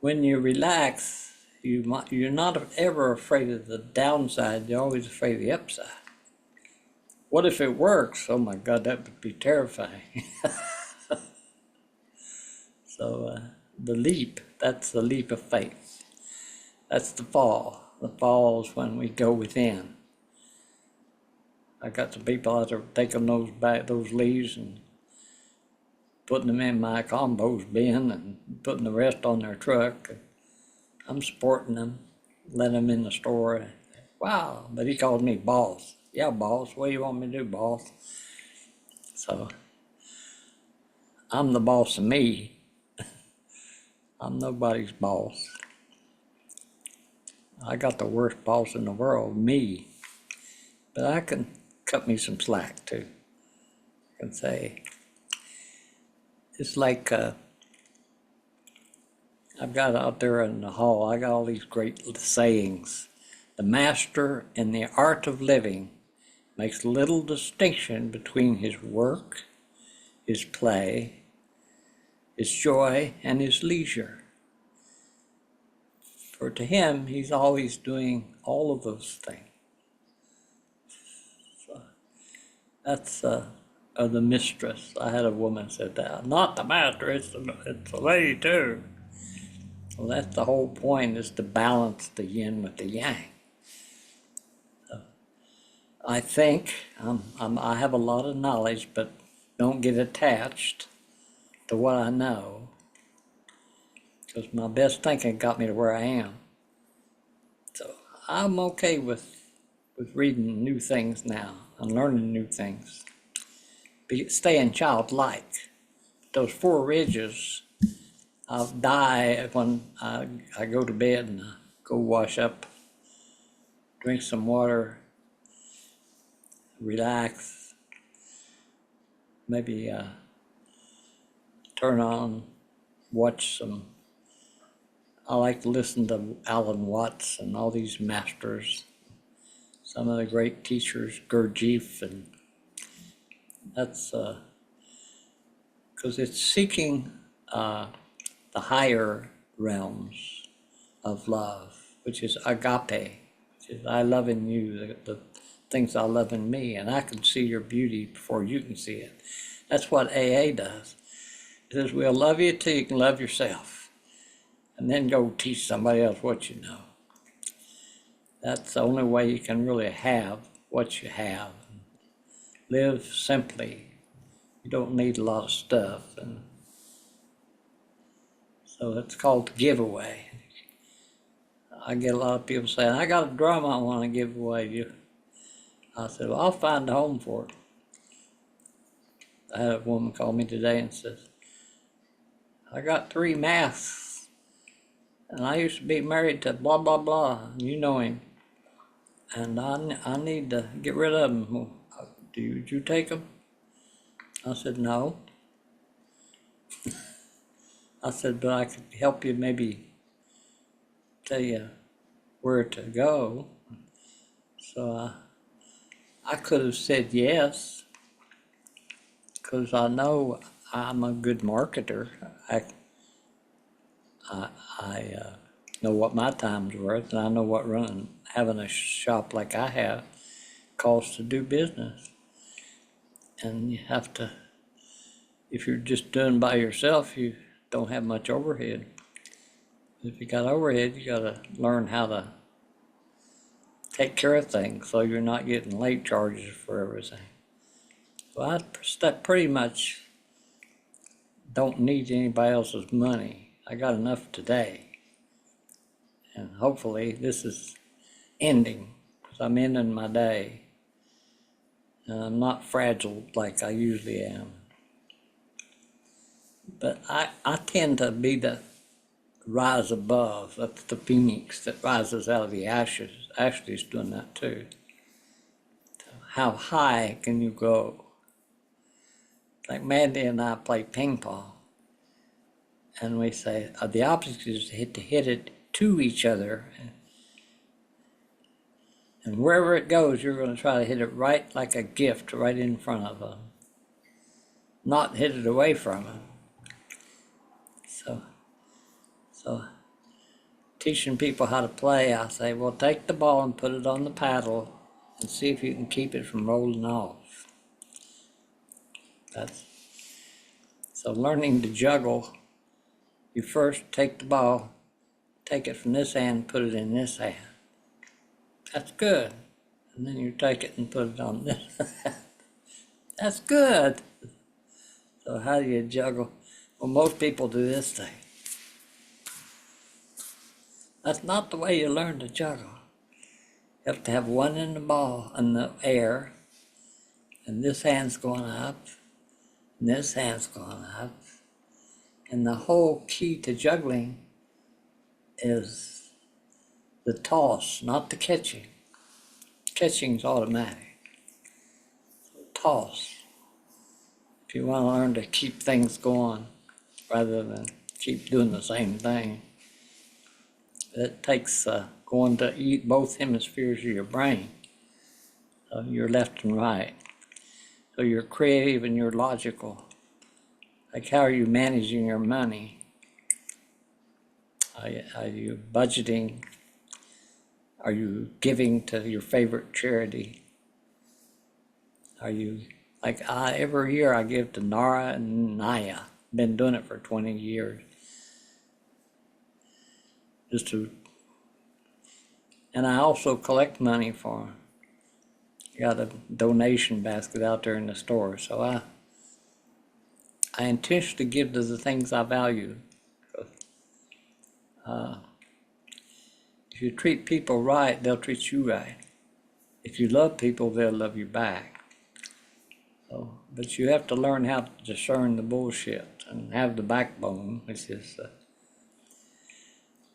when you relax, you're not ever afraid of the downside. You're always afraid of the upside. What if it works? Oh my God, that would be terrifying. So the leap, that's the leap of faith. That's the fall. The fall is when we go within. I got some people out there taking those leaves and putting them in my compost bin and putting the rest on their truck. I'm supporting them, letting them in the store. Wow, but he called me boss. Yeah, boss, what do you want me to do, boss? So I'm the boss of me. I'm nobody's boss. I got the worst boss in the world, me. But I can cut me some slack too. I can say, it's like I've got out there in the hall, I got all these great sayings. The master in the art of living makes little distinction between his work, his play, his joy, and his leisure. For to him, he's always doing all of those things. So that's the mistress. I had a woman said that. Not the master, it's the lady too. Well, that's the whole point, is to balance the yin with the yang. So I think I have a lot of knowledge, but don't get attached to what I know, because my best thinking got me to where I am. So I'm okay with reading new things now and learning new things. Staying childlike. Those 4 ridges, I'll die when I go to bed and I go wash up, drink some water, relax, maybe turn on, watch some. I like to listen to Alan Watts and all these masters, some of the great teachers, Gurdjieff, and that's because it's seeking the higher realms of love, which is agape, which is I love in you, the things I love in me, and I can see your beauty before you can see it. That's what AA does. It says, we'll love you till you can love yourself, and then go teach somebody else what you know. That's the only way you can really have what you have. Live simply. You don't need a lot of stuff. And so it's called the giveaway. I get a lot of people saying, I got a drum I want to give away. I said, well, I'll find a home for it. I had a woman call me today and says, I got 3 masks, and I used to be married to blah, blah, blah. You know him. And I need to get rid of them. Well, did you take them? I said, no. I said, but I could help you, maybe tell you where to go. So I could have said yes, because I know I'm a good marketer. I know what my time's worth, and I know what having a shop like I have costs to do business. And you have to, if you're just doing by yourself, you don't have much overhead. If you got overhead, you gotta learn how to take care of things so you're not getting late charges for everything. So I pretty much don't need anybody else's money. I got enough today. And hopefully this is ending, because I'm ending my day. And I'm not fragile like I usually am. But I tend to be the rise above. That's the phoenix that rises out of the ashes. Ashley's doing that too. How high can you go? Like Mandy and I play ping pong, and we say the opposite is to hit it to each other, and wherever it goes, you're going to try to hit it right like a gift, right in front of them, not hit it away from them. So teaching people how to play, I say, well, take the ball and put it on the paddle and see if you can keep it from rolling off. So learning to juggle, you first take the ball, take it from this hand, put it in this hand. That's good. And then you take it and put it on this hand. That's good. So how do you juggle? Well, most people do this thing. That's not the way you learn to juggle. You have to have one in the ball in the air, and this hand's going up, and this hand's going up. And the whole key to juggling is the toss, not the catching. Catching's automatic. So toss. If you want to learn to keep things going rather than keep doing the same thing, it takes going to eat both hemispheres of your brain, your left and right. So you're creative and you're logical. Like, how are you managing your money? Are you budgeting? Are you giving to your favorite charity? Are you, like every year I give to Nara and Naya. Been doing it for 20 years. And I also collect money for them. I got a donation basket out there in the store. So I intentionally give to the things I value. If you treat people right, they'll treat you right. If you love people, they'll love you back. So, but you have to learn how to discern the bullshit and have the backbone, which is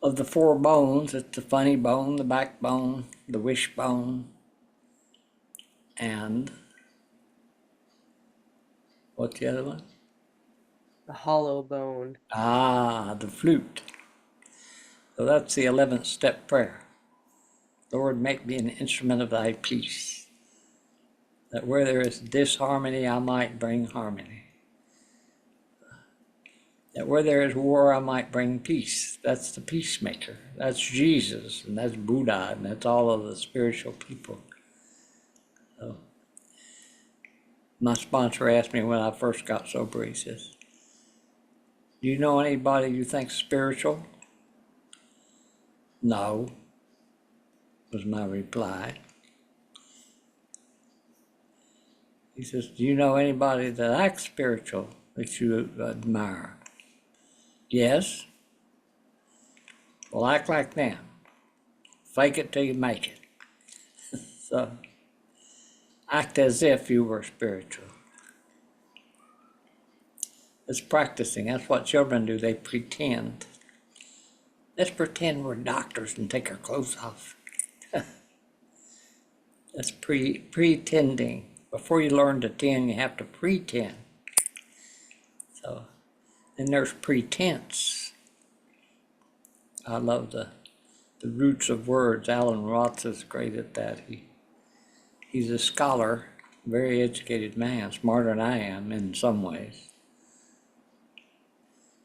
of the 4 bones. It's the funny bone, the backbone, the wishbone, and what's the other one? The hollow bone. The flute. So that's the 11th step prayer. Lord, make me an instrument of thy peace, that where there is disharmony, I might bring harmony. That where there is war, I might bring peace. That's the peacemaker. That's Jesus, and that's Buddha, and that's all of the spiritual people. So, my sponsor asked me when I first got sober, he says, do you know anybody you think's spiritual? No, was my reply. He says, do you know anybody that acts spiritual that you admire? Yes. Well, act like them. Fake it till you make it. So act as if you were spiritual. It's practicing. That's what children do. They pretend. Let's pretend we're doctors and take our clothes off. That's pretending. Before you learn to tend, you have to pretend. So then there's pretense. I love the roots of words. Alan Watts is great at that. He's a scholar, very educated man, smarter than I am in some ways.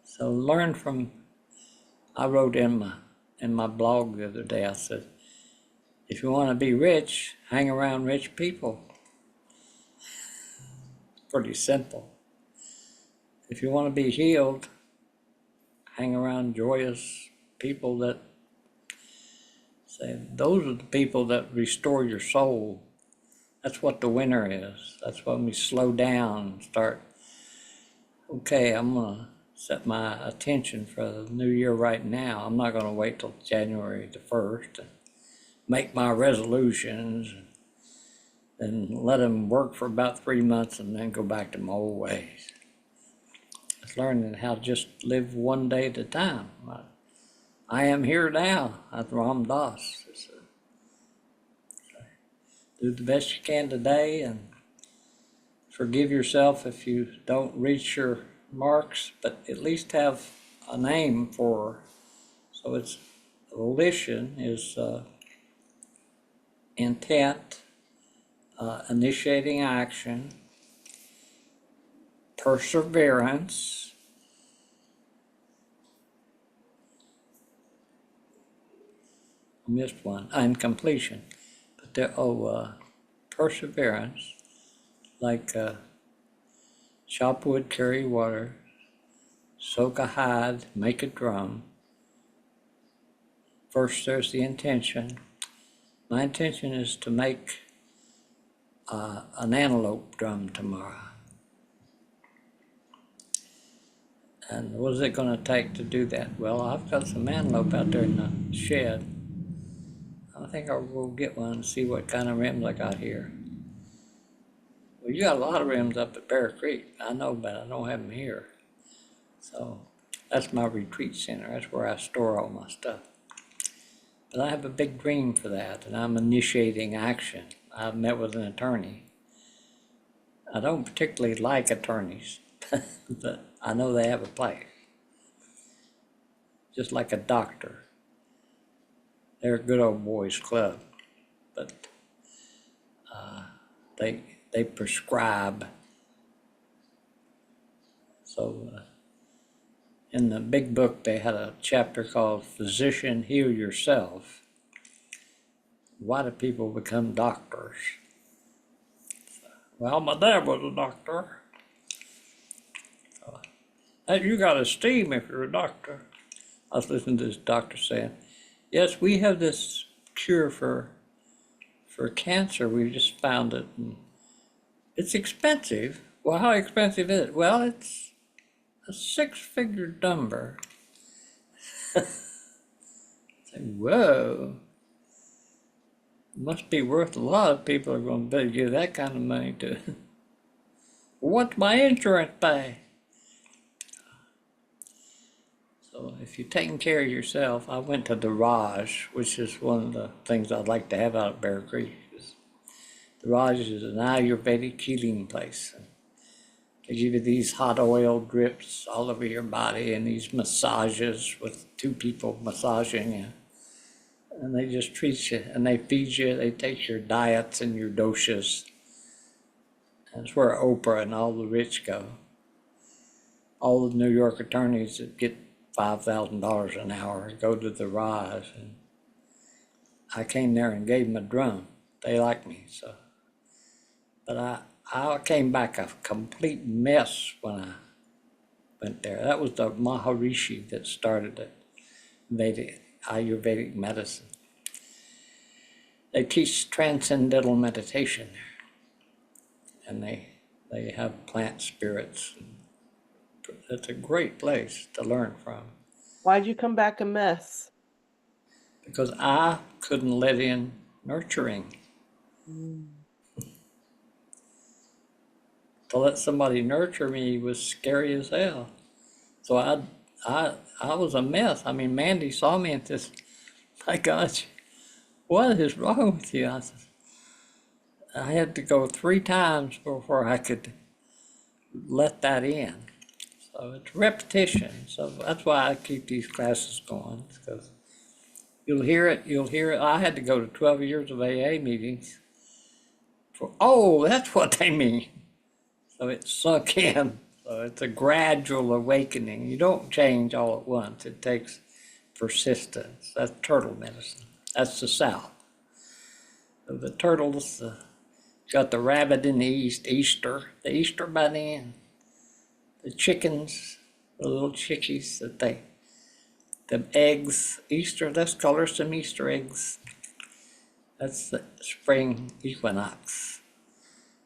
So learn from, I wrote in my blog the other day, I said, if you want to be rich, hang around rich people. Pretty simple. If you want to be healed, hang around joyous people that say, those are the people that restore your soul. That's what the winner is. That's when we slow down and start, okay, I'm going to set my attention for the new year right now. I'm not going to wait till January the 1st and make my resolutions and let them work for about 3 months and then go back to my old ways. It's learning how to just live one day at a time. I am here now. That's Ram Dass. Do the best you can today and forgive yourself if you don't reach your marks, but at least have a name for. So it's volition is intent, initiating action, perseverance, I missed one, and completion. But there, perseverance, like chop wood, carry water, soak a hide, make a drum. First, there's the intention. My intention is to make an antelope drum tomorrow. And what is it going to take to do that? Well, I've got some antelope out there in the shed. I think I'll go get one and see what kind of rims I got here. Well, you got a lot of rims up at Bear Creek. I know, but I don't have them here. So that's my retreat center. That's where I store all my stuff. But I have a big dream for that, and I'm initiating action. I've met with an attorney. I don't particularly like attorneys, but I know they have a place. Just like a doctor. They're a good old boys club, but they prescribe. So in the big book, they had a chapter called Physician, Heal Yourself. Why do people become doctors? Well, my dad was a doctor. You got esteem if you're a doctor. I was listening to this doctor saying, yes, we have this cure for cancer. We just found it. And it's expensive. Well, how expensive is it? Well, it's a 6-figure number. Say, whoa. Must be worth a lot of people are going to give that kind of money to. What's my insurance pay? So if you're taking care of yourself, I went to the Raj, which is one of the things I'd like to have out at Bear Creek. The Raj is an Ayurvedic healing place. They give you these hot oil drips all over your body and these massages with 2 people massaging you. And they just treat you and they feed you, they take your diets and your doshas. And it's where Oprah and all the rich go. All the New York attorneys that get $5,000 an hour go to the Raj. And I came there and gave them a drum. They like me, so. But I came back a complete mess when I went there. That was the Maharishi that started it, Ayurvedic medicine. They teach transcendental meditation there, and they have plant spirits. It's a great place to learn from. Why'd you come back a mess? because I couldn't let in nurturing. Mm. To let somebody nurture me was scary as hell. So I was a mess. I mean, Mandy saw me and says, "My gosh, what is wrong with you?" I said, I had to go 3 times before I could let that in. So it's repetition. So that's why I keep these classes going, because you'll hear it, you'll hear it. I had to go to 12 years of AA meetings for, oh, that's what they mean. So it sunk in. So it's a gradual awakening. You don't change all at once. It takes persistence. That's turtle medicine. That's the South. So the turtles got the rabbit in the east, Easter, the Easter bunny, and the chickens, the little chickies the eggs, Easter, let's color some Easter eggs. That's the spring equinox.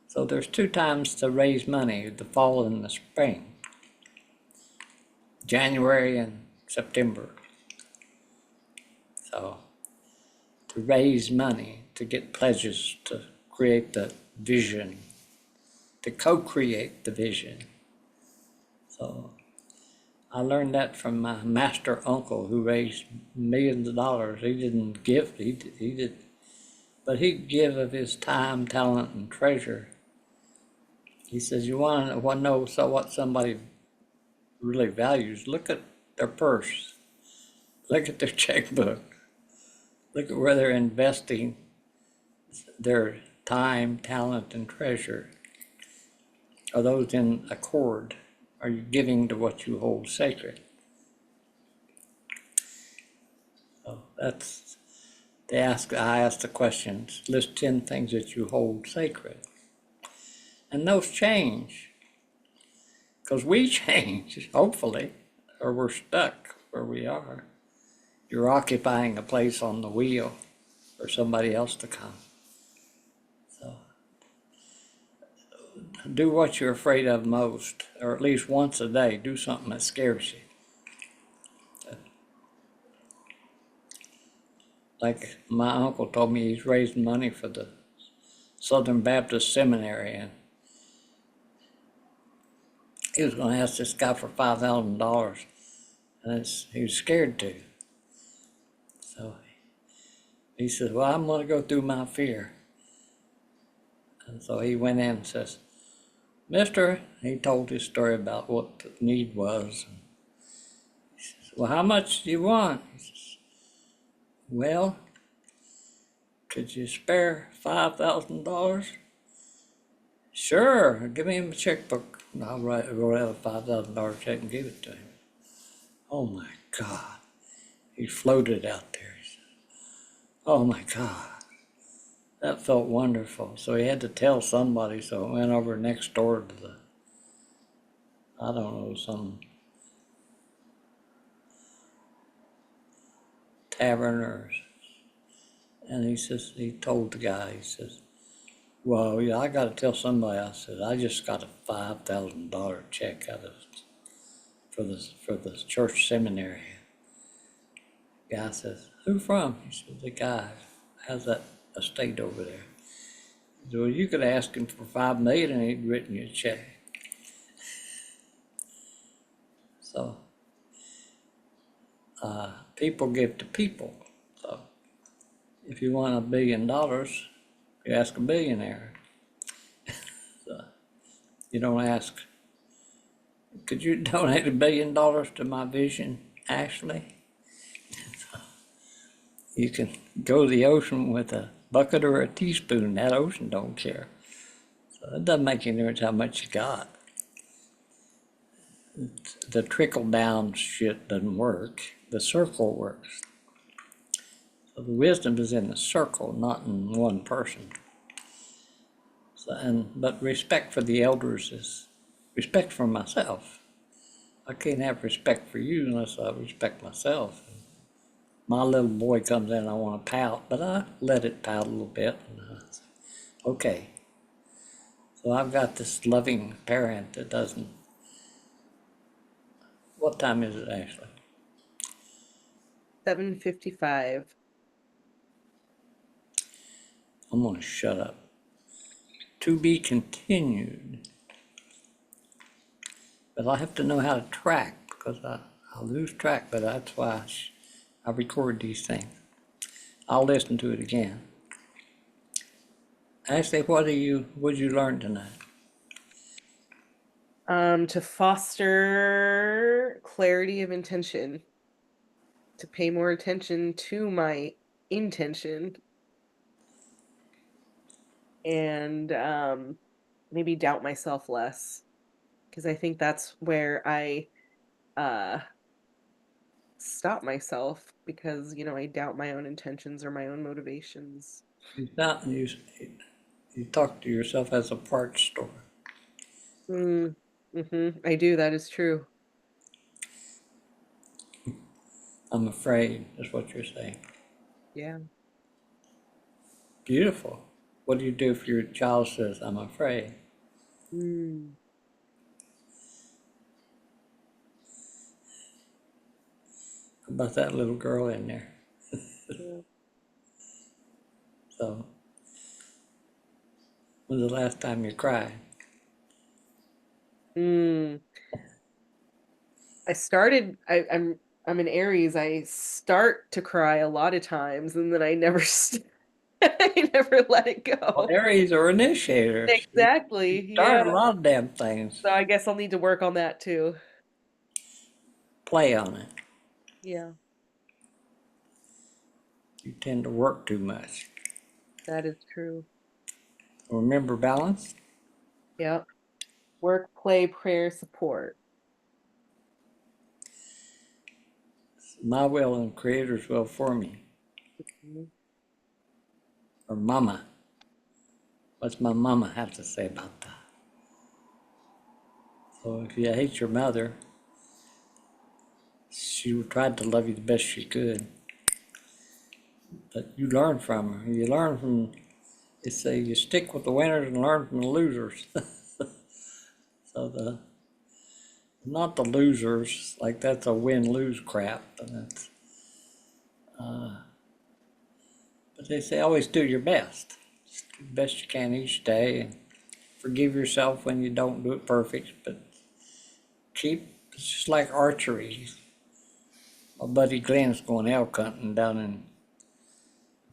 So there's 2 times to raise money, the fall and the spring, January and September. So to raise money, to get pledges, to create the vision, to co-create the vision. So I learned that from my master uncle who raised millions of dollars. He didn't give, he did, but he'd give of his time, talent, and treasure. He says, you want to know what somebody really values? Look at their purse. Look at their checkbook. Look at where they're investing their time, talent, and treasure. Are those in accord? Are you giving to what you hold sacred? So that's, I ask the questions, list 10 things that you hold sacred. And those change, because we change, hopefully, or we're stuck where we are. You're occupying a place on the wheel for somebody else to come. So do what you're afraid of most, or at least once a day, do something that scares you. Like my uncle told me, he's raising money for the Southern Baptist Seminary, and he was going to ask this guy for $5,000, and he was scared to. So he said, well, I'm going to go through my fear. And so he went in and says, Mister, he told his story about what the need was. He says, well, how much do you want? He says, well, could you spare $5,000? Sure, give me a checkbook. And I'll write a $5,000 check and give it to him. Oh my God. He floated out there. He said, oh my God. That felt wonderful. So he had to tell somebody, so I went over next door to the, I don't know, some tavern and he told the guy, he says, well, yeah, I got to tell somebody. I said, I just got a $5,000 check for the church seminary. The guy says, who from? He said, the guy has that estate over there. He said, well, you could ask him for $5 million and he'd written you a check. So people give to people. So if you want $1 billion, you ask a billionaire. So you don't ask, could you donate $1 billion to my vision, Ashley? You can go to the ocean with a bucket or a teaspoon. That ocean don't care. So it doesn't make any difference how much you got. The trickle down shit doesn't work. The circle works. So the wisdom is in the circle, not in one person. So, but respect for the elders is respect for myself. I can't have respect for you unless I respect myself. My little boy comes in, I want to pout, but I let it pout a little bit. And I say, okay. So I've got this loving parent that doesn't. What time is it, Ashley? 7:55. I'm going to shut up. To be continued. But I have to know how to track because I lose track, but that's why I record these things. I'll listen to it again. Ashley, what did you learn tonight? To foster clarity of intention, to pay more attention to my intention, and maybe doubt myself less, because I think that's where I uh stop myself, because I doubt my own intentions or my own motivations. It's not you talk to yourself as a parts store. I do, that is true. I'm afraid, is what you're saying. Yeah. Beautiful. What do you do if your child says, I'm afraid? Mm. How about that little girl in there? Yeah. So, when's the last time you cried? Mm. I'm an Aries. I start to cry a lot of times, and then I never I never let it Well, go. Aries are initiators. You Exactly. start a Yeah. lot of damn things. So I guess I'll need to work on that too. Play on it. Yeah, You tend to work too much. that is true. Remember balance? Yeah. Work, play, prayer, support. My will and Creator's will for me. Mhm. Or mama. What's my mama have to say about that? So if you hate your mother, she tried to love you the best she could. But you learn from her. You learn from, they say you stick with the winners and learn from the losers. So not the losers, like that's a win-lose crap. But they say always do your best. Just do the best you can each day and forgive yourself when you don't do it perfect. But it's just like archery. My buddy Glenn's going elk hunting down in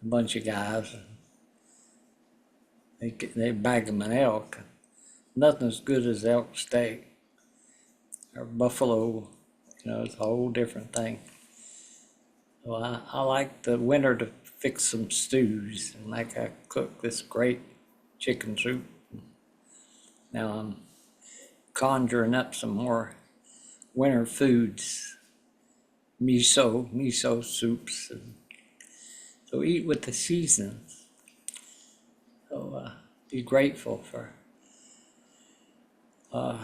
a bunch of guys. They bag him an elk. Nothing as good as elk steak or buffalo. It's a whole different thing. So I like the winter to fix some stews, and like I cook this great chicken soup. Now I'm conjuring up some more winter foods, miso soups. And so eat with the seasons. So be grateful uh,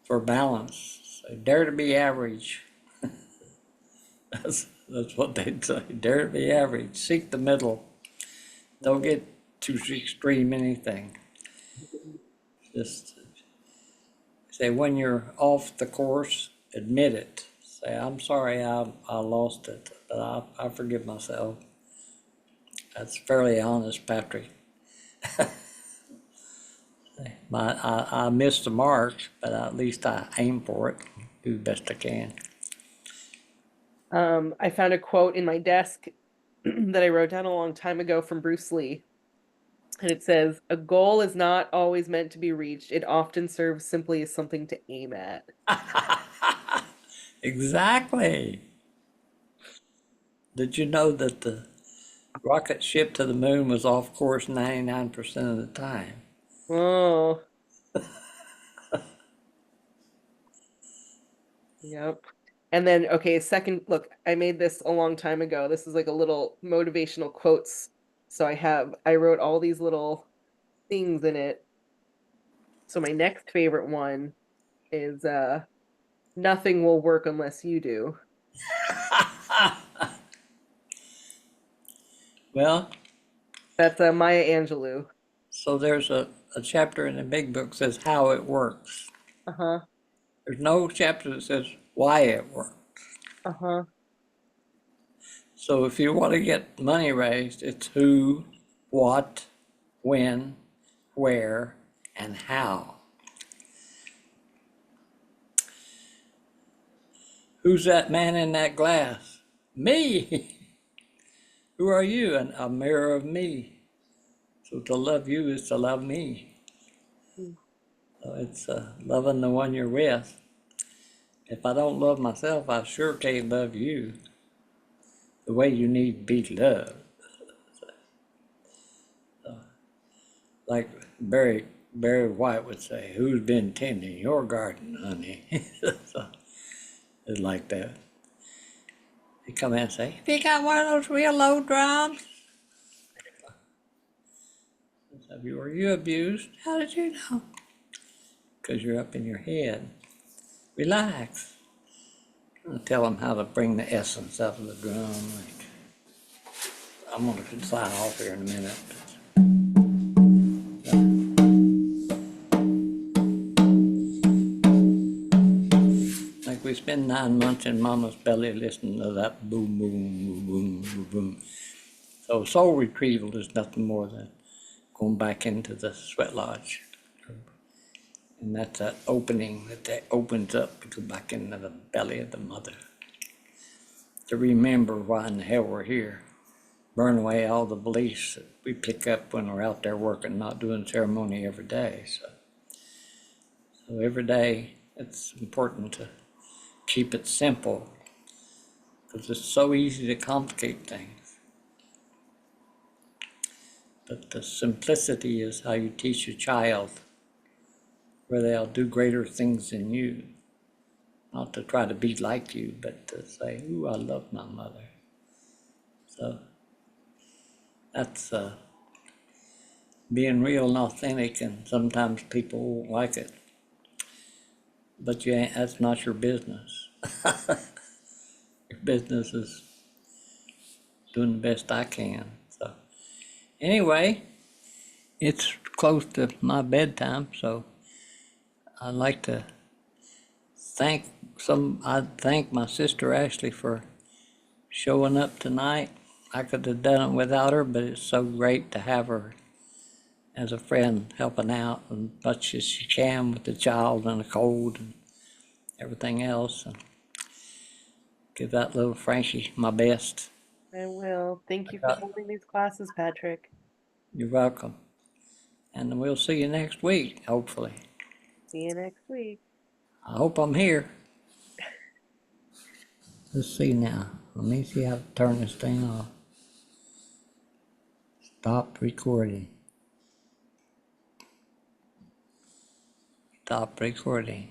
for balance. So dare to be average. That's what they'd say. Dare to be average. Seek the middle. Don't get too extreme anything. Just say when you're off the course, admit it. Say, I'm sorry I lost it, but I forgive myself. That's fairly honest, Patrick. I missed the mark, but at least I aim for it, do the best I can. I found a quote in my desk that I wrote down a long time ago from Bruce Lee. And it says, "A goal is not always meant to be reached. It often serves simply as something to aim at." Exactly. Did you know that the rocket ship to the moon was off course 99% of the time? Oh, yep. And then, okay, second, look, I made this a long time ago. This is like a little motivational quotes. So I wrote all these little things in it. So my next favorite one is nothing will work unless you do. Well, That's Maya Angelou. so there's a chapter in the big book says how it works. Uh-huh. There's no chapter that says why it works. Uh-huh. So if you want to get money raised, it's who, what, when, where, and how. Who's that man in that glass? Me. Who are you? A mirror of me. So to love you is to love me. Mm. So it's loving the one you're with. If I don't love myself, I sure can't love you the way you need to be loved. Like Barry White would say, "Who's been tending your garden, honey?" So it's like that. They come in and say, "Have you got one of those real low drums? Were you abused? How did you know? Because you're up in your head. Relax." I'll tell them how to bring the essence out of the drum. Like, I'm going to sign off here in a minute. Like we spend 9 months in Mama's belly listening to that boom, boom, boom, boom, boom, boom. So soul retrieval is nothing more than going back into the sweat lodge. And that's that opening that opens up to go back into the belly of the mother. To remember why in the hell we're here. Burn away all the beliefs that we pick up when we're out there working, not doing ceremony every day. So every day it's important to keep it simple because it's so easy to complicate things. But the simplicity is how you teach a child where they'll do greater things than you. Not to try to be like you, but to say, ooh, I love my mother. So that's being real and authentic, and sometimes people won't like it. But that's not your business. Your business is doing the best I can. So anyway, it's close to my bedtime, so I'd like to I thank my sister Ashley for showing up tonight. I could have done it without her, but it's so great to have her as a friend helping out as much as she can with the child and the cold and everything else. And give that little Frankie my best. I will. Thank you for holding these classes, Patrick. You're welcome. And we'll see you next week, hopefully. See you next week. I hope I'm here. Let's see now. Let me see how to turn this thing off. Stop recording. Stop recording.